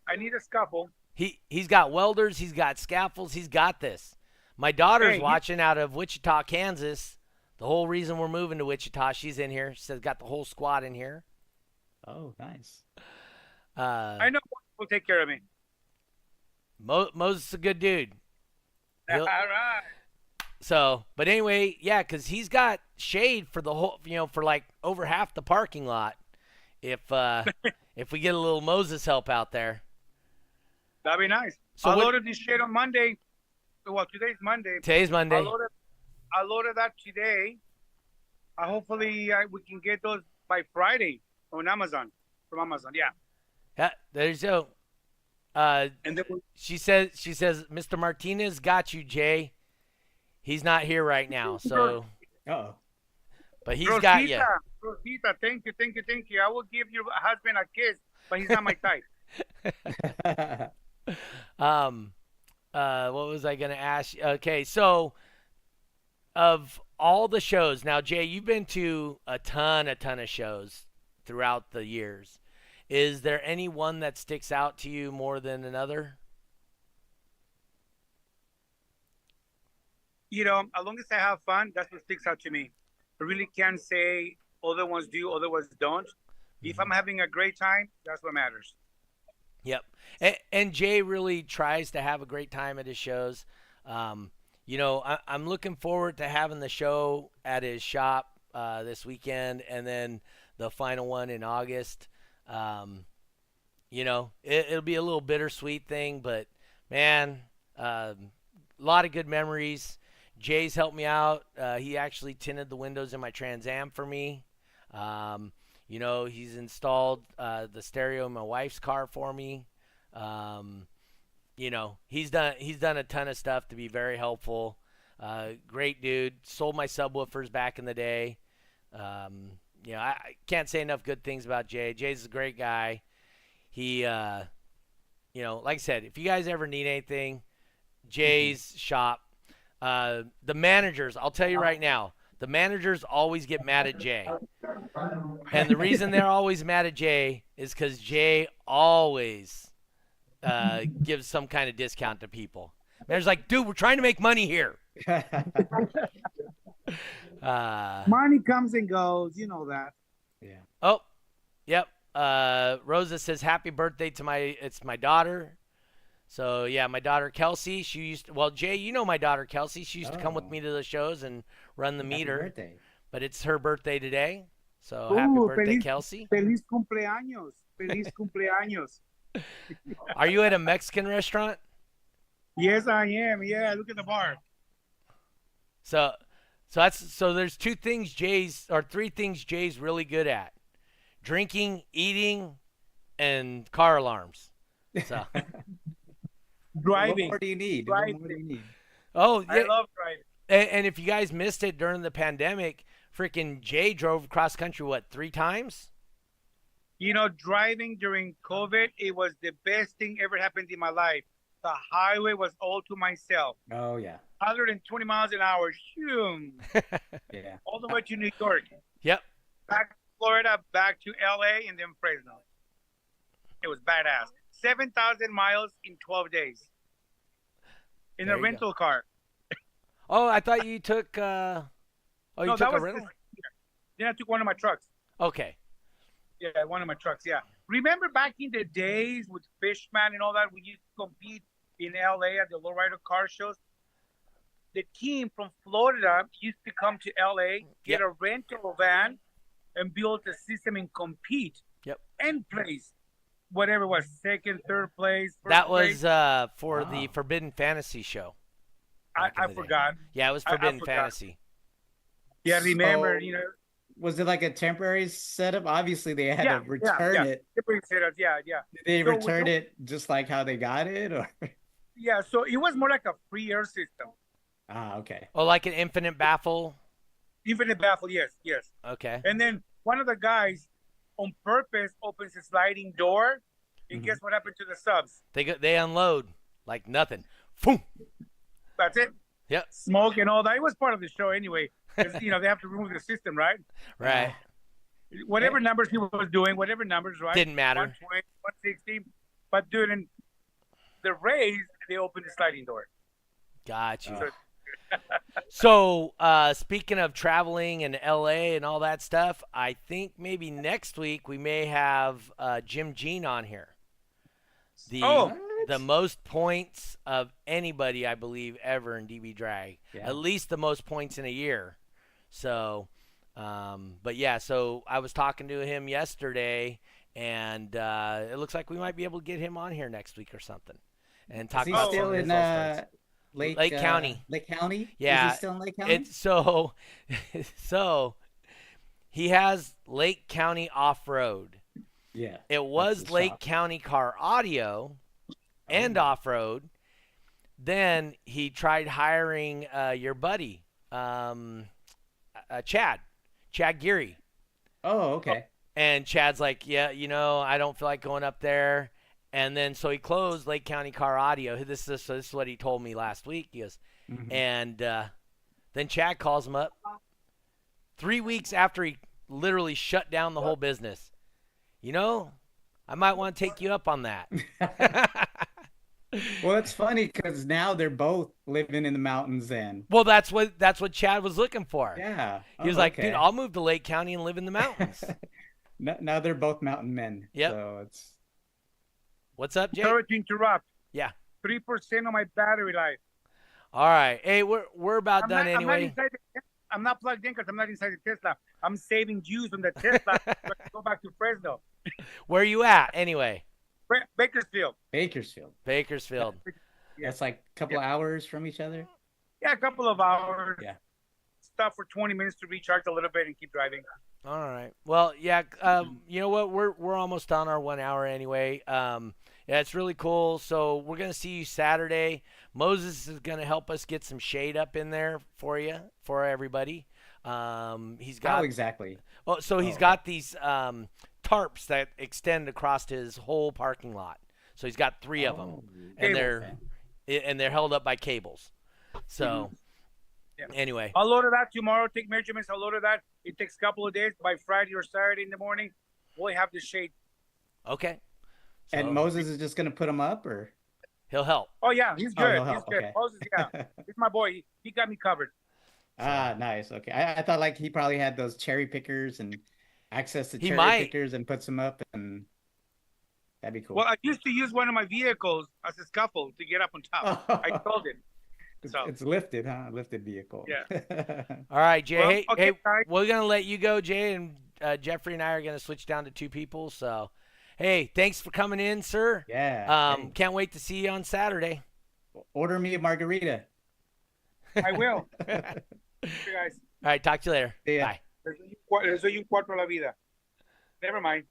I need a scaffold. He's got welders. He's got scaffolds. He's got this. My daughter's watching out of Wichita, Kansas. The whole reason we're moving to Wichita, she's in here. She's got the whole squad in here. Oh, nice. I know will take care of me. Moses is a good dude. All right. So, but anyway, yeah, because he's got shade for the whole, for like over half the parking lot. If we get a little Moses help out there, that'd be nice. So I loaded this shit on Monday. Well, today's Monday. Today's Monday. I loaded that today. Hopefully we can get those by Friday on Amazon. From Amazon, yeah. Yeah, there's go. And then she says, Mr. Martinez got you, Jay. He's not here right now, so. Oh. But he's got you. Rosita, thank you. I will give your husband a kiss, but he's not my type. What was I gonna ask you? Okay, so of all the shows, now Jay, you've been to a ton of shows throughout the years. Is there any one that sticks out to you more than another? You know, as long as I have fun, that's what sticks out to me. I really can't say other ones do, other ones don't. If I'm having a great time, that's what matters. Yep. And Jay really tries to have a great time at his shows. You know, I'm looking forward to having the show at his shop this weekend and then the final one in August. You know, it'll be a little bittersweet thing, but, man, a lot of good memories. Jay's helped me out. He actually tinted the windows in my Trans Am for me. You know, he's installed the stereo in my wife's car for me. You know, he's done a ton of stuff to be very helpful. Great dude. Sold my subwoofers back in the day. You know, I can't say enough good things about Jay. Jay's a great guy. He, you know, like I said, if you guys ever need anything, Jay's shop. The managers, I'll tell you right now, the managers always get mad at Jay. And the reason they're always mad at Jay is because Jay always gives some kind of discount to people. Manager's like, dude, we're trying to make money here. Money comes and goes, you know that. Yeah. Oh, yep. Rosa says, happy birthday to my daughter. So, yeah, my daughter, Kelsey, Jay, you know my daughter, Kelsey. She used to come with me to the shows and run the meter. Birthday. But it's her birthday today. So, happy birthday, Kelsey. Feliz cumpleaños. Feliz cumpleaños. Are you at a Mexican restaurant? Yes, I am. Yeah, look at the bar. So there's three things Jay's really good at. Drinking, eating, and car alarms. So Driving. What more do you need? Oh, yeah. I love driving. And if you guys missed it during the pandemic, freaking Jay drove cross country, 3 times? You know, driving during COVID, it was the best thing ever happened in my life. The highway was all to myself. Oh, yeah. 120 miles an hour. Shoom. Yeah. All the way to New York. Yep. Back to Florida, back to LA, and then Fresno. It was badass. 7,000 miles in 12 days. In a rental car. Oh, I thought you took took a rental? Then I took one of my trucks. Okay. Yeah, one of my trucks, yeah. Remember back in the days with Fishman and all that, we used to compete in LA at the lowrider car shows? The team from Florida used to come to LA, get a rental van, and build a system and compete. Yep. And place. Whatever it was, second, third place. That was for the Forbidden Fantasy show. I forgot. Yeah, it was Forbidden Fantasy. Yeah, remember, you know. Was it like a temporary setup? Obviously, they had to return it. Temporary setup, yeah. Did they return it just like how they got it? Or? Yeah, so it was more like a free air system. Ah, okay. Oh, like an infinite baffle? Infinite baffle, yes. Okay. And then one of the guys on purpose opens a sliding door, and guess what happened to the subs? They unload like nothing. Boom. That's it. Yep. Smoke and all that. It was part of the show anyway. Because, you know, they have to remove the system, right? Right. Whatever numbers he was doing, whatever numbers, right? Didn't matter. 120, 160. But during the race, they opened the sliding door. Got you. So, speaking of traveling in LA and all that stuff, I think maybe next week we may have Jim Jean on here. The most points of anybody, I believe, ever in DB Drag. Yeah. At least the most points in a year. So, but yeah, so I was talking to him yesterday, and it looks like we might be able to get him on here next week or something, and talk about some of his Lake County. Lake County? Yeah, Is he still in Lake County? it's so so he has Lake County off-road. Yeah. It was Lake shop. County Car Audio and off-road. Then he tried hiring your buddy, Chad Geary. Oh, okay. And Chad's like, yeah, I don't feel like going up there. And then so he closed Lake County Car Audio. This is what he told me last week. He goes, and then Chad calls him up 3 weeks after he literally shut down the whole business. I might want to take you up on that. Well, it's funny because now they're both living in the mountains then. Well, that's what Chad was looking for. Yeah. He was like, dude, I'll move to Lake County and live in the mountains. Now they're both mountain men. Yep. So it's. What's up, Jay? Sorry to interrupt. Yeah. 3% of my battery life. All right. Hey, we're about done anyway. I'm not plugged in because I'm not inside the Tesla. I'm saving juice on the Tesla so I can go back to Fresno. Where you at anyway? Bakersfield. Bakersfield. Yeah. That's like a couple hours from each other. Yeah, a couple of hours. Yeah. Stop for 20 minutes to recharge a little bit and keep driving. All right. Well, yeah. You know what? We're almost on our 1 hour anyway. Yeah, it's really cool. So we're gonna see you Saturday. Moses is gonna help us get some shade up in there for everybody. He's got. How exactly? Well, so he's got these tarps that extend across his whole parking lot. So he's got 3 of them, and they're held up by cables. So anyway, I'll load that tomorrow. Take measurements. I'll load that. It takes a couple of days. By Friday or Saturday in the morning, we'll have the shade. Okay. So, and Moses is just gonna put them up, or he'll help. Oh yeah, he's good. He's good. Okay. Moses, yeah, he's my boy. He got me covered. Ah, nice. Okay, I thought like he probably had those cherry pickers and access to cherry pickers and puts them up, and that'd be cool. Well, I used to use one of my vehicles as a scaffold to get up on top. I sold it. So. It's lifted, huh? Lifted vehicle. Yeah. All right, Jay. Well, hey, guys. We're gonna let you go, Jay, and Jeffrey and I are gonna switch down to 2 people. So, hey, thanks for coming in, sir. Yeah. Can't wait to see you on Saturday. Order me a margarita. I will. Okay, guys. All right, talk to you later. Yeah. Bye. Soy un cuatro la vida. Never mind.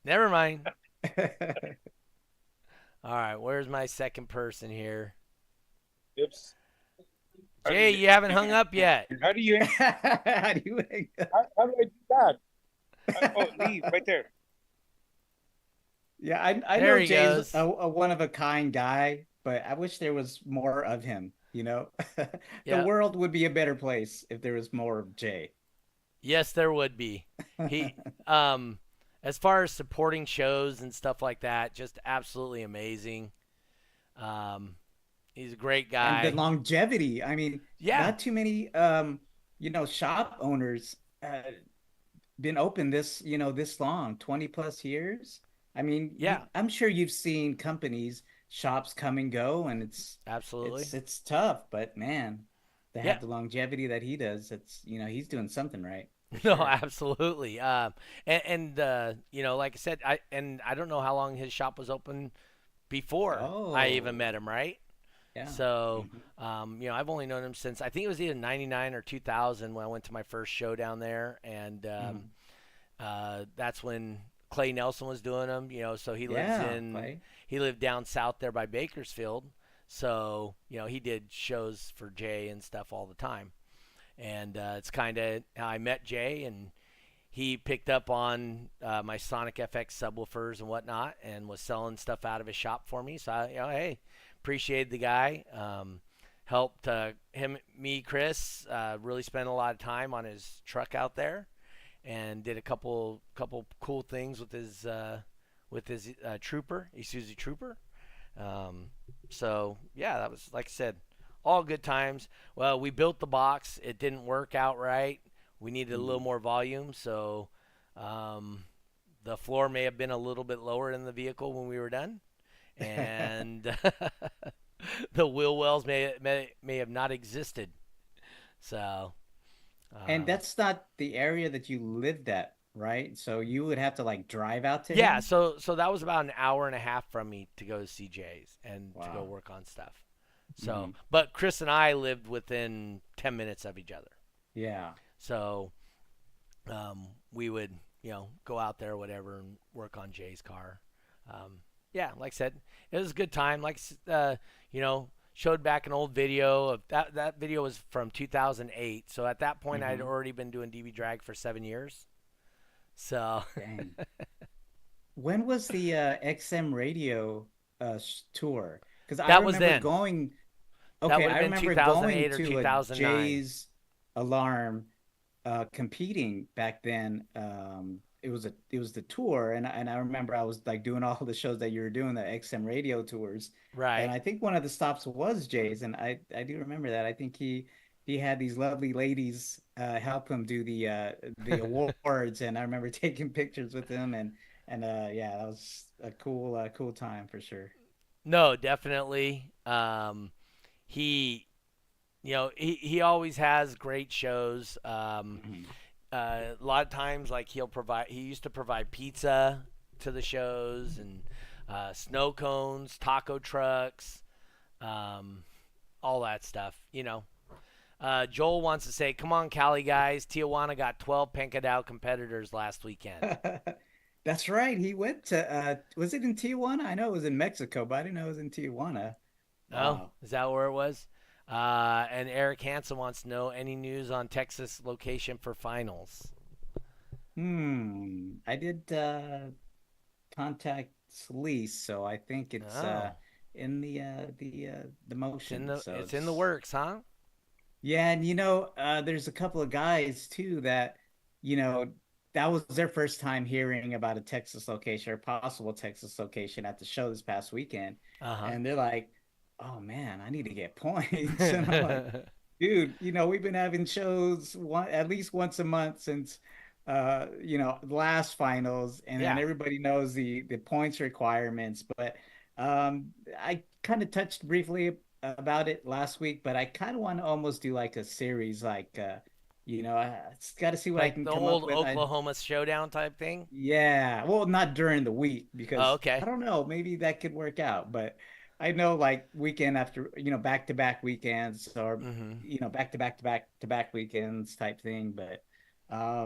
Never mind. All right, where's my second person here? Oops. Jay, you haven't hung up yet. How do you? How do you? How do I do that? Oh, leave right there. Yeah, I know Jay's a one of a kind guy, but I wish there was more of him. The world would be a better place if there was more of Jay. Yes, there would be. He, as far as supporting shows and stuff like that, just absolutely amazing. He's a great guy. And the longevity. I mean, not too many, shop owners been open this long, 20 plus years. I mean, I'm sure you've seen shops come and go, and it's absolutely it's tough, but man, to have the longevity that he does, it's he's doing something right. No, absolutely. And like I said, I don't know how long his shop was open before I even met him, right? Yeah. So, I've only known him since I think it was either 99 or 2000 when I went to my first show down there, and that's when Clay Nelson was doing them. So he he lived down south there by Bakersfield. So he did shows for Jay and stuff all the time, and it's kind of how I met Jay, and he picked up on my Sonic FX subwoofers and whatnot, and was selling stuff out of his shop for me. So hey. Appreciated the guy. Helped Chris really spent a lot of time on his truck out there, and did a couple cool things with his Trooper, Isuzu Trooper. So yeah, that was, like I said, all good times. Well, we built the box. It didn't work out right. We needed a little more volume, so the floor may have been a little bit lower in the vehicle when we were done. And the wheel wells may have not existed. So, and that's not the area that you lived at, right? So you would have to drive out to him? him? So that was about an hour and a half from me to go to CJ's and to go work on stuff. So, but Chris and I lived within 10 minutes of each other. Yeah. So, we would, go out there or whatever and work on Jay's car. Yeah, like I said, it was a good time. Like, showed back an old video of that video was from 2008. So at that point, I'd already been doing DB drag for 7 years. So. Dang. When was the XM radio tour? Because I was remember then. going. That Okay, would I have been remember 2008 going or to a 2009. Jay's Alarm competing back then. It was the tour, and I remember I was like doing all the shows that you were doing, the XM radio tours. Right. And I think one of the stops was Jay's, and I do remember that. I think he had these lovely ladies help him do the awards, and I remember taking pictures with him, and yeah, that was a cool time for sure. No, definitely. He always has great shows. A lot of times, like he used to provide pizza to the shows and snow cones, taco trucks, all that stuff. Joel wants to say, "Come on, Cali guys! Tijuana got 12 Pancadao competitors last weekend." That's right. He went to was it in Tijuana? I know it was in Mexico, but I didn't know it was in Tijuana. Wow. Oh, is that where it was? And Eric Hansen wants to know any news on Texas location for finals. I did contact Sleece, so I think it's in the motion. It's in the works, huh? Yeah, and there's a couple of guys too that, that was their first time hearing about a Texas location or possible Texas location at the show this past weekend. And they're like, "Oh man, I need to get points." And I'm like, "Dude, we've been having shows at least once a month since the last finals, and then everybody knows the points requirements." But I kind of touched briefly about it last week, but I kind of want to almost do like a series, like I got to see what I can come up with. The old Oklahoma Showdown type thing. Yeah, well, not during the week because okay. I don't know, maybe that could work out, but I know like weekend after, back to back weekends or back to back to back to back weekends type thing. But I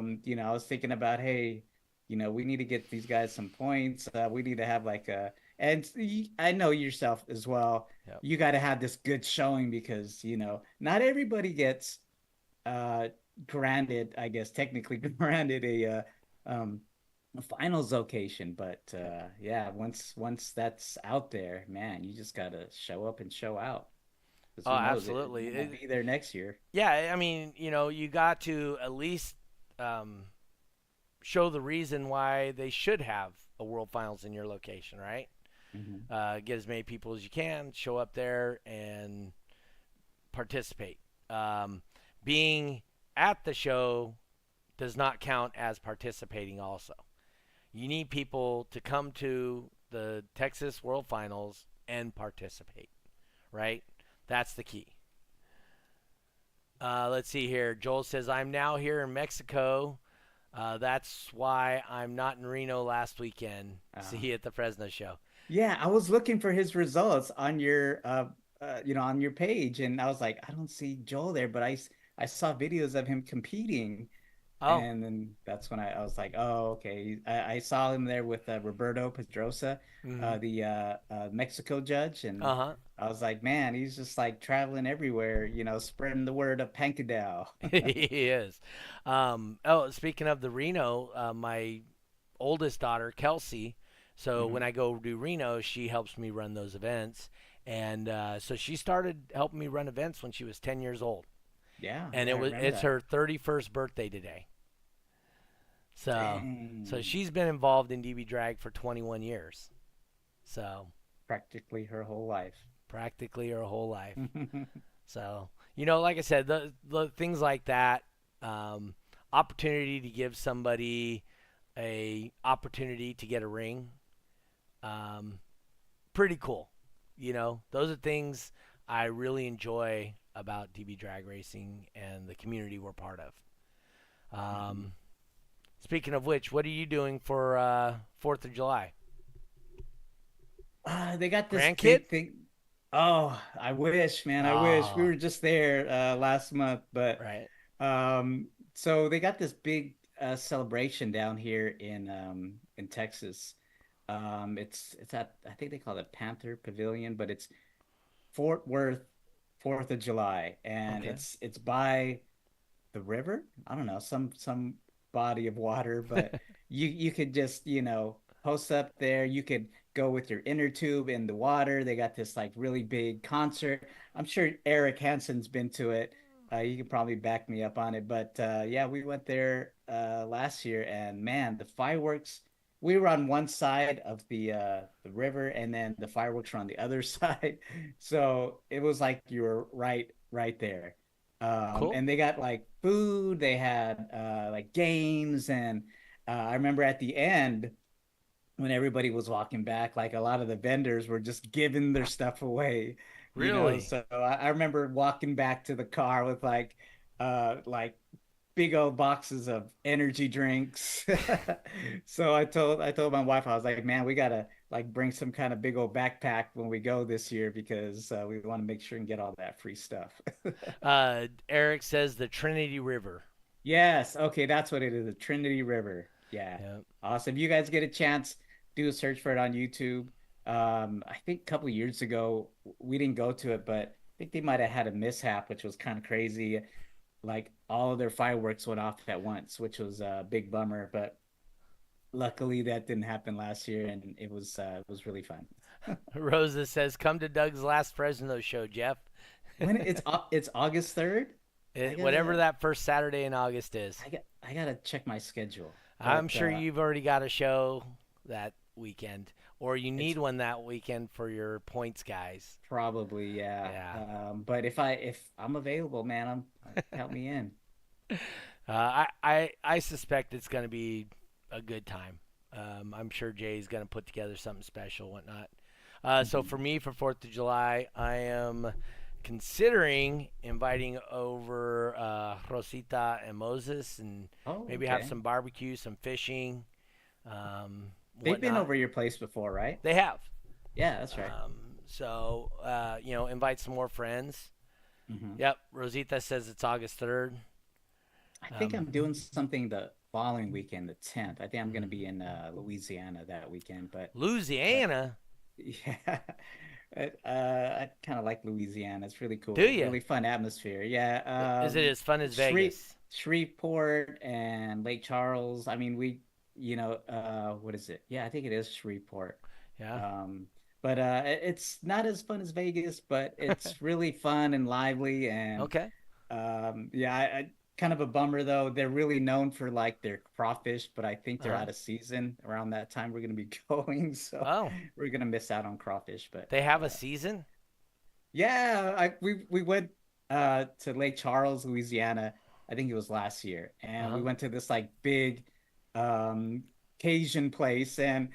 was thinking about, hey, we need to get these guys some points. We need to have like and I know yourself as well. Yep. You got to have this good showing because not everybody gets granted, I guess technically granted a finals location, but yeah, once that's out there, man, you just gotta show up and show out. Oh, absolutely. It'll be there next year. Yeah, I mean, you got to at least show the reason why they should have a World Finals in your location, right? Get as many people as you can, show up there and participate. Being at the show does not count as participating also. You need people to come to the Texas World Finals and participate, right? That's the key. Let's see here. Joel says, "I'm now here in Mexico. That's why I'm not in Reno last weekend. See you at the Fresno show." Yeah, I was looking for his results on your on your page, and I was like, I don't see Joel there, but I saw videos of him competing. Oh. And then that's when I was like, oh, okay. I saw him there with Roberto Pedrosa, the Mexico judge. And I was like, man, he's just like traveling everywhere, spreading the word of Pancadao. He is. Speaking of the Reno, my oldest daughter, Kelsey, so when I go do Reno, she helps me run those events. And so she started helping me run events when she was 10 years old. Yeah. And it's her 31st birthday today. So she's been involved in DB drag for 21 years. So practically her whole life. So, like I said, the things like that, opportunity to give somebody a opportunity to get a ring, pretty cool. Those are things I really enjoy about DB drag racing and the community we're part of. Speaking of which, what are you doing for 4th of July? They got this grandkid thing. Oh, I wish, man. I wish we Oh, were just there last month, but right. so they got this big celebration down here in Texas. It's at I think they call it Panther Pavilion, but it's Fort Worth, 4th of July, and Okay. it's by the river. I don't know, some body of water, but you could just, post up there. You could go with your inner tube in the water. They got this like really big concert. I'm sure Eric Hansen's been to it. You could probably back me up on it, but yeah, we went there last year, and man, the fireworks. We were on one side of the river, and then the fireworks were on the other side. So it was like you were right there. Cool. And they got like food, they had like games, and I remember at the end when everybody was walking back, like a lot of the vendors were just giving their stuff away, Really? So I remember walking back to the car with like big old boxes of energy drinks. So I told my wife, I was like, man, we gotta like bring some kind of big old backpack when we go this year because we want to make sure and get all that free stuff. Eric says the Trinity River. Yes, okay, that's what it is, the Trinity River. Yeah. Yeah. Awesome. You guys get a chance, do a search for it on YouTube. I think a couple of years ago we didn't go to it, but I think they might have had a mishap, which was kind of crazy. Like all of their fireworks went off at once, which was a big bummer. But luckily that didn't happen last year, and it was really fun. Rosa says, "Come to Doug's last Fresno show, Jeff. When it's August 3rd, Whatever that first Saturday in August is. I gotta check my schedule. I'm But sure you've already got a show that weekend, or you it's need one that weekend for your points guys. probably, yeah. Yeah. But if I'm available, man, count me in. I suspect it's going to be a good time. I'm sure Jay's going to put together something special, whatnot. So for me, for 4th of July, I am considering inviting over Rosita and Moses, and Oh, maybe have okay. some barbecue, some fishing, They've been whatnot. over your place before, right? They have. Yeah, that's right. So, invite some more friends. Hmm. Yep, Rosita says it's August 3rd. I think I'm Um, doing something the following weekend, the 10th. I think I'm going to be in Louisiana that weekend, but Louisiana, yeah, I kind of like Louisiana. It's really do cool, you? really fun atmosphere. Is Yeah, it as fun as Shre Vegas? Shreveport and Lake Charles. I mean, what is it? Yeah, I think it is Shreveport. Yeah. Um, but it's not as fun as Vegas, but it's really fun and lively. And Okay. yeah, I kind of a bummer though. They're really known for like their crawfish, but I think they're Uh-huh. out of season around that time we're gonna be going, so Oh, we're gonna miss out on crawfish. But they have a season? yeah, we went to Lake Charles, Louisiana. I think it was last year, and we Uh-huh. went to this like big um Cajun place, and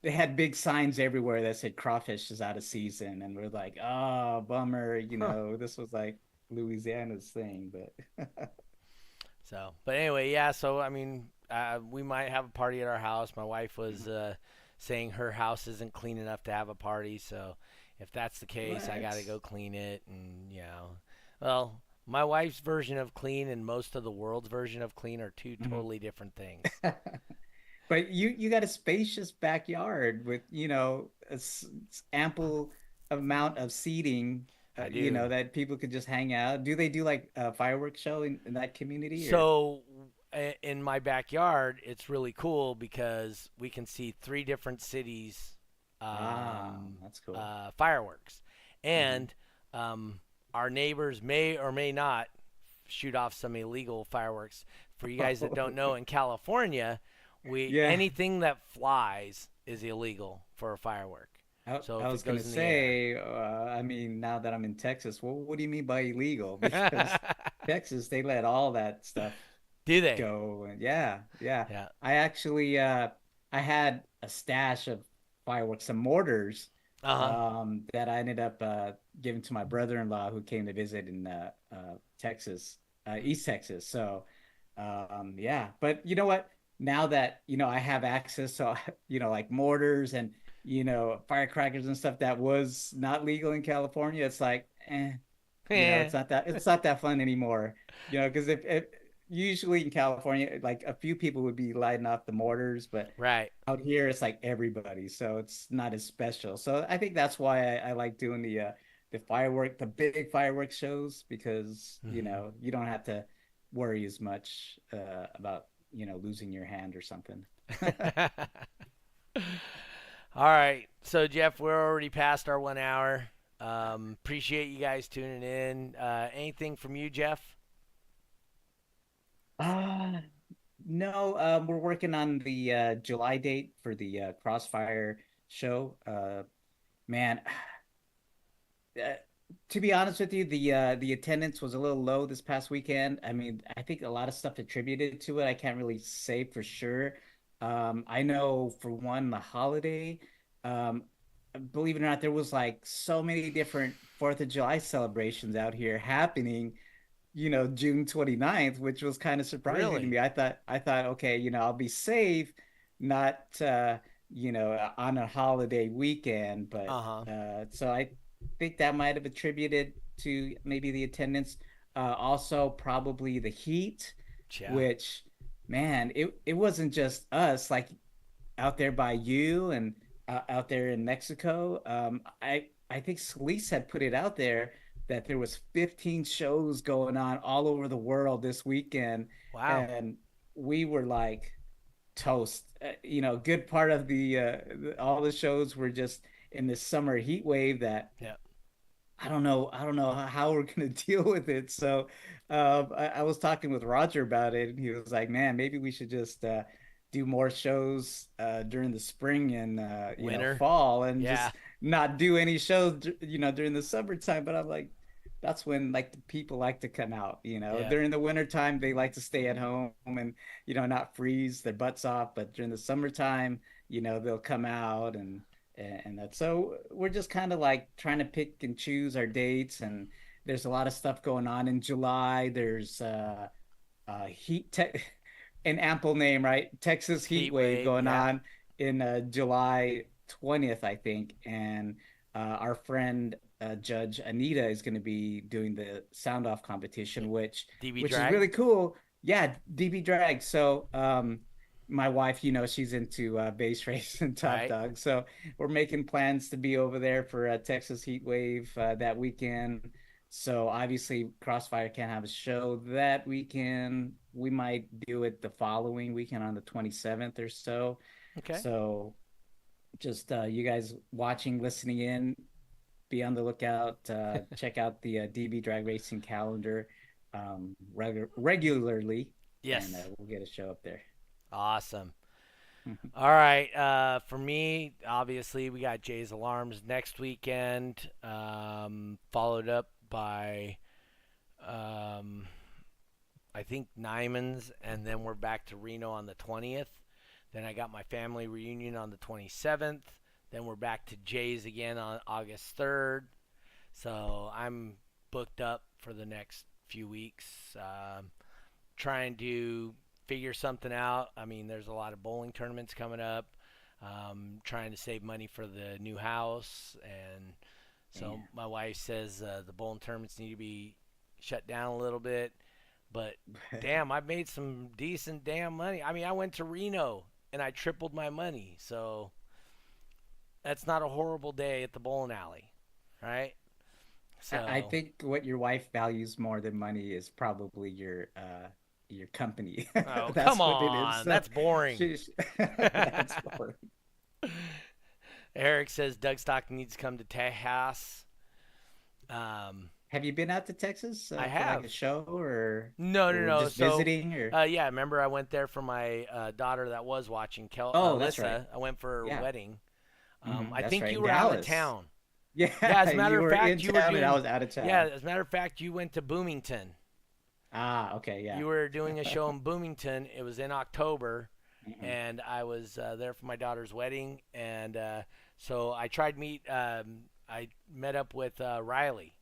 they had big signs everywhere that said crawfish is out of season, and we're like, oh, bummer, Huh. this was like Louisiana's thing, but So, but anyway, yeah. So I mean, we might have a party at our house. My wife was saying her house isn't clean enough to have a party. So, if that's the case, I got to what? go clean it. And well, my wife's version of clean and most of the world's version of clean are two Mhm. totally different things. But you got a spacious backyard with, ample amount of seating, I do. that people could just hang out. Do they do like a fireworks show in that community or? So in my backyard, it's really cool because we can see three different cities Ah, that's cool. fireworks, Hmm. and our neighbors may or may not shoot off some illegal fireworks. For you guys that don't know, in California, we Yeah, anything that flies is illegal for a firework. So I if was it gonna goes in the air, say, I mean, now that I'm in Texas, what do you mean by illegal? Because Texas, they let all that stuff do they? go. And yeah, yeah. Yeah. I actually I had a stash of fireworks, some mortars, Uh huh. that I ended up giving to my brother-in-law who came to visit in Texas, East Texas. So yeah, but you know what? Now that I have access, so like mortars, and firecrackers and stuff that was not legal in California, it's like, Yeah. it's not that fun anymore. Because if usually in California, like a few people would be lighting off the mortars, but Right. out here it's like everybody, so it's not as special. So I think that's why I like doing the big fireworks shows because you don't have to worry as much about losing your hand or something. All right. So, Jeff, we're already past our 1 hour. Appreciate you guys tuning in. Anything from you, Jeff? Uh, no, we're working on the July date for the Crossfire show. Man, uh, to be honest with you, the attendance was a little low this past weekend. I mean, I think a lot of stuff attributed to it. I can't really say for sure. I know for one, the holiday, um, believe it or not, there was like so many different Fourth of July celebrations out here happening, June 29th, which was kind of surprising to Really? me. I thought, okay, I'll be safe, not on a holiday weekend, but Uh-huh. so I think that might have attributed to maybe the attendance. Also probably the heat, Yeah. which man, it wasn't just us like out there by you and out there in Mexico. I think Solis had put it out there that there was 15 shows going on all over the world this weekend, Wow. and we were like toast. Good part of all the shows were just in this summer heat wave that Yeah. I don't know how we're gonna deal with it. So I was talking with Roger about it, and he was like, "Man, maybe we should just do more shows during the spring and Winter. fall, and Yeah. just not do any shows, during the summertime." But I'm like, that's when like the people like to come out. Yeah. During the wintertime, they like to stay at home and not freeze their butts off. But during the summertime, they'll come out and that's so we're just kind of like trying to pick and choose our dates, and there's a lot of stuff going on in July. There's heat te an ample name, right? Texas heat Heat wave wave. going Yeah. on in July 20th, I think, and our friend Judge Anita is going to be doing the sound off competition, which DB which is drag. really cool. Yeah, DB drag. So my wife, she's into base race and top Right. dog. So we're making plans to be over there for Texas Heat Wave that weekend. So obviously, Crossfire can't have a show that weekend. We might do it the following weekend on the 27th or so. Okay. So just you guys watching, listening in, be on the lookout. Check out the DB Drag Racing calendar regularly, and Yes. we'll get a show up there. Awesome. All right. For me, obviously, we got Jay's Alarms next weekend, followed up by, um, I think, Nyman's, and then we're back to Reno on the 20th. Then I got my family reunion on the 27th. Then we're back to Jay's again on August 3rd. So I'm booked up for the next few weeks. Trying to figure something out. I mean, there's a lot of bowling tournaments coming up. Trying to save money for the new house, and so Yeah. my wife says the bowling tournaments need to be shut down a little bit. But damn, I've made some decent damn money. I mean, I went to Reno and I tripled my money, so that's not a horrible day at the bowling alley, right? I So, think what your wife values more than money is probably your company. oh come That's what it is. on, So that's boring. that's boring. Eric says Doug Stockton needs to come to Tejas. Um, Have you been out to Texas I for like a have. show No, no, or no. just So, visiting or? yeah, remember I went there for my daughter that was watching Oh, that's right. Alyssa. I went for her Yeah. wedding. I That's think right. you In were out of Dallas. town. Yeah, Yeah, as a matter you of were in fact, you were town and I doing. was out of Yeah, town. as a matter of fact, you went to Bloomington. Ah, okay, yeah. You were doing a show in Bloomington. It was in October, Mhm. and I was there for my daughter's wedding. And so I met up with Riley.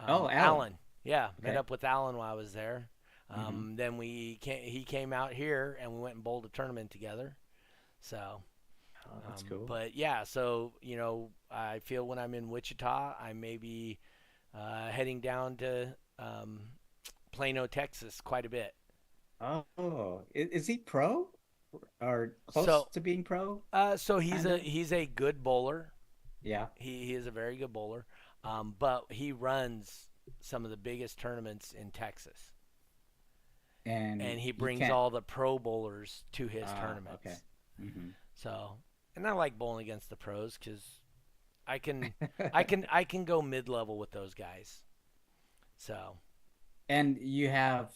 Oh, Alan. Alan. Yeah, met Okay. up with Alan while I was there. Hmm. Then he came out here and we went and bowled a tournament together. So Oh, that's cool. But yeah, so I feel when I'm in Wichita, I may be heading down to Plano, Texas, quite a bit. Oh, is he pro or close So, to being pro? so he's Kind a of. he's a good bowler. Yeah. He is a very good bowler, but he runs some of the biggest tournaments in Texas, And and he you brings can't. all the pro bowlers to his Okay. tournaments. Hmm. So, and I like bowling against the pros because I can go mid level with those guys. So, And you have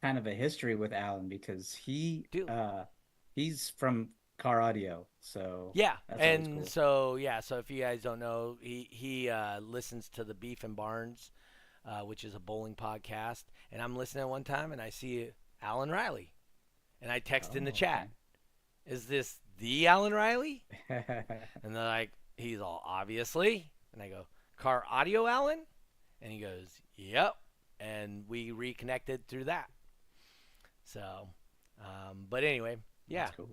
kind of a history with Alan because do he's from Car Audio, so yeah, that's always and cool. so yeah, so if you guys don't know, he listens to the Beef and Barns, which is a bowling podcast, and I'm listening one time and I see Alan Riley, and I text in the Oh, chat, "Is this the Alan Riley?" And they're like, "He's all obviously," and I go, "Car Audio Alan," and he goes, "Yep," and we reconnected through that. So, but anyway, yeah. That's cool.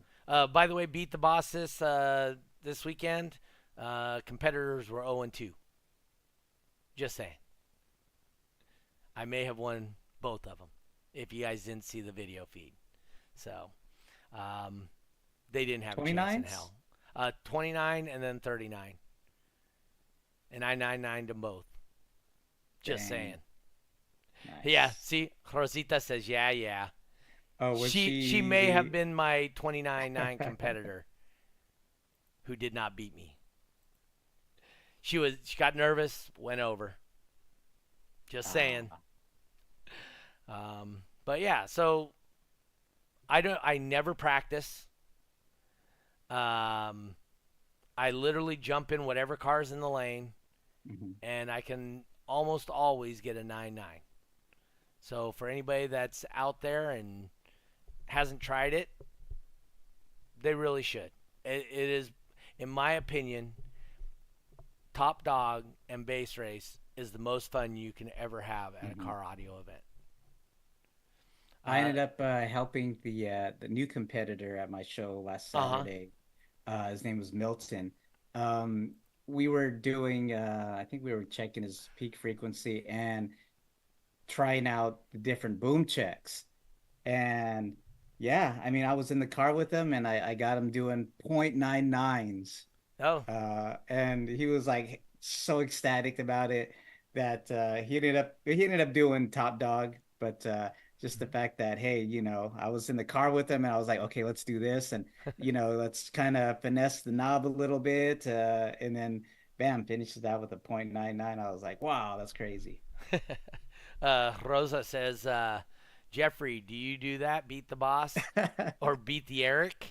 By the way, beat the boss this weekend. Competitors were 0-2. Just saying. I may have won both of them if you guys didn't see the video feed. So, they didn't have a chance in 29s? hell. 29 and then 39. And I 9-9'd them both. Just Dang. saying. Nice. Yeah, see, Rosita says, yeah. Oh, was She may have been my 29-9 competitor who did not beat me. She got nervous, went over. Just saying. But yeah, so I never practice. I literally jump in whatever car's in the lane, Mhm. and I can almost always get a 9-9. So for anybody that's out there and hasn't tried it, they really should. It is, in my opinion, Top Dog and Base Race is the most fun you can ever have at a car audio event. I ended up helping the new competitor at my show last Saturday. His name was Milton. We were doing, I think we were checking his peak frequency and trying out the different boom checks. And yeah, I mean, I was in the car with him and I got him doing 0.99s. Oh, And he was like so ecstatic about it that he ended up doing Top Dog, but just the fact that hey, I was in the car with him and I was like, okay, let's do this, and let's kind of finesse the knob a little bit, and then bam, finishes out with a 0.99. I was like, wow, that's crazy. Rosa says, Jeffrey, do you do that? Beat the boss or beat the Eric?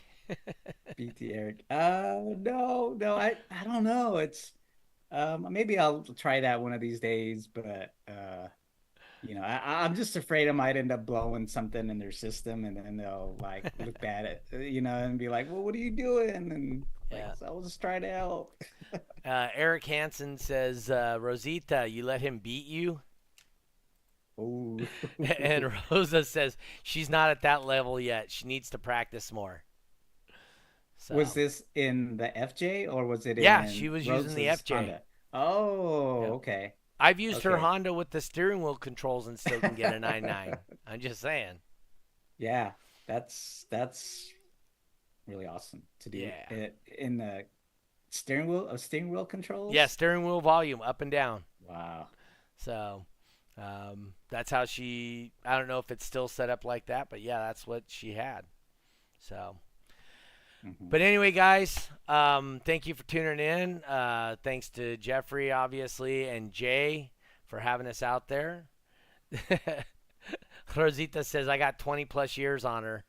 BT Eric. No, I don't know. It's maybe I'll try that one of these days, but I'm just afraid I might end up blowing something in their system, and then they'll like look at it, and be like, "Well, what are you doing?" And like, Yeah. so I'll just try to help. Eric Hansen says, Rosita, you let him beat you? Oh, And Rosa says she's not at that level yet. She needs to practice more. So, was this in the FJ or was it yeah, in she was using the Rose's FJ. Honda? Oh, Yep. okay. I've used her Okay. Honda with the steering wheel controls and still can get a 9.9. I'm just saying. Yeah, that's really awesome to do Yeah. it in the steering wheel controls. Yeah, steering wheel volume up and down. Wow. So that's how I don't know if it's still set up like that, but yeah, that's what she had. So, but anyway, guys, thank you for tuning in. Thanks to Jeffrey, obviously, and Jay for having us out there. Rosita says, I got 20 plus years on her.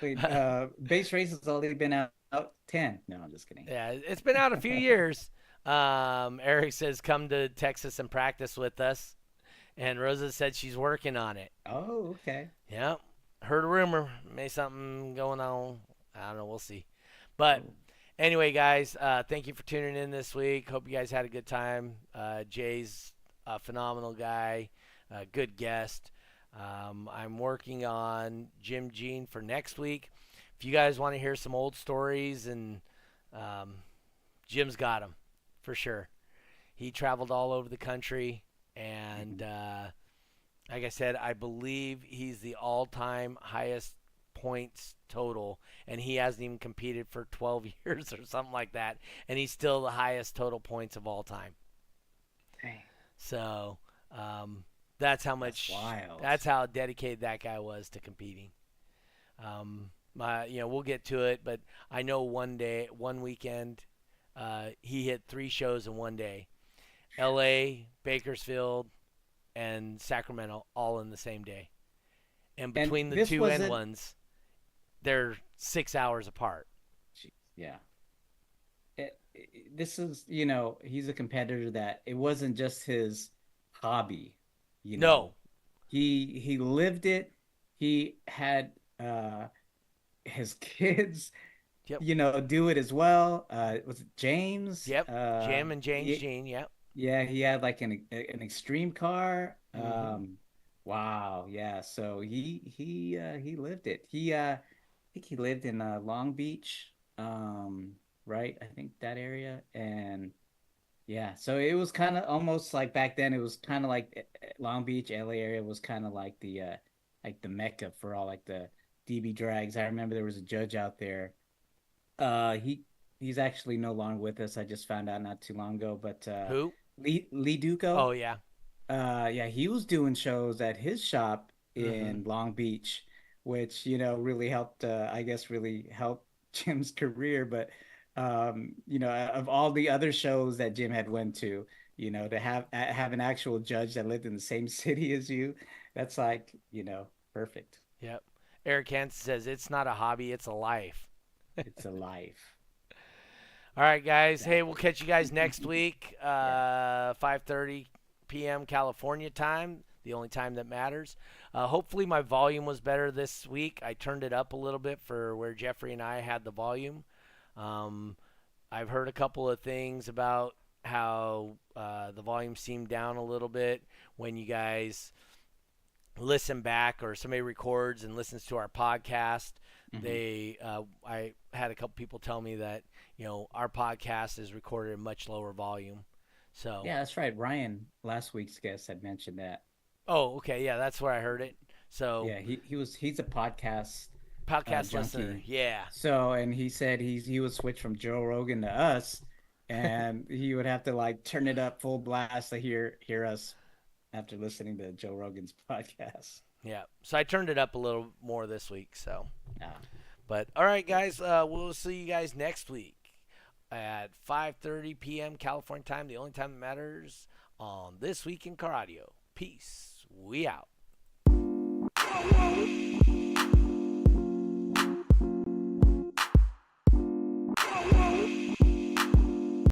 Wait, base race has only been out 10. No, I'm just kidding. Yeah, it's been out a few years. Eric says, come to Texas and practice with us. And Rosa said she's working on it. Oh, okay. Yep. Heard a rumor. May something going on. I don't know. We'll see. But anyway, guys, thank you for tuning in this week. Hope you guys had a good time. Jay's a phenomenal guy, a good guest. I'm working on Jim Jean for next week. if you guys want to hear some old stories, and Jim's got them for sure. He traveled all over the country, and like I said, I believe he's the all-time highest points total, and he hasn't even competed for 12 years or something like that, and he's still the highest total points of all time. Dang. So that's how much. That's wild. That's how dedicated that guy was to competing. We'll get to it, but I know one weekend, he hit 3 shows in one day: L.A., Bakersfield, and Sacramento, all in the same day. And between the two end ones, they're 6 hours apart. Yeah. This is, he's a competitor that it wasn't just his hobby. No. He lived it. He had his kids, do it as well. Was it James? Yep. Jim and James Jean. Yep. Yeah, he had like an extreme car. Wow. Yeah. So he lived it. I think he lived in Long Beach. Right. I think that area. And yeah, so it was kind of almost like back then. It was kind of like Long Beach, LA area was kind of like the Mecca for all like the DB drags. I remember there was a judge out there. He's actually no longer with us. I just found out not too long ago. But who? Lee Duco. Oh yeah. Yeah, he was doing shows at his shop in Long Beach, which really helped. I guess really helped Jim's career. But of all the other shows that Jim had went to, to have an actual judge that lived in the same city as you, that's like, perfect. Yep. Eric Hansen says it's not a hobby, it's a life. It's a life. All right, guys. Hey, we'll catch you guys next week, 5:30 p.m. California time, the only time that matters. Hopefully my volume was better this week. I turned it up a little bit for where Jeffrey and I had the volume. I've heard a couple of things about how the volume seemed down a little bit when you guys listen back, or somebody records and listens to our podcast. I had a couple people tell me that our podcast is recorded at much lower volume. So yeah, that's right. Ryan, last week's guest, had mentioned that. Oh, okay, yeah, that's where I heard it. So yeah, he's a podcast listener. Yeah. So, and he said he would switch from Joe Rogan to us, and he would have to like turn it up full blast to hear us after listening to Joe Rogan's podcast. Yeah. So I turned it up a little more this week. So. Yeah. But all right, guys, we'll see you guys next week at 5:30 p.m. California time, the only time that matters, on This Week in Car Audio. Peace. We out.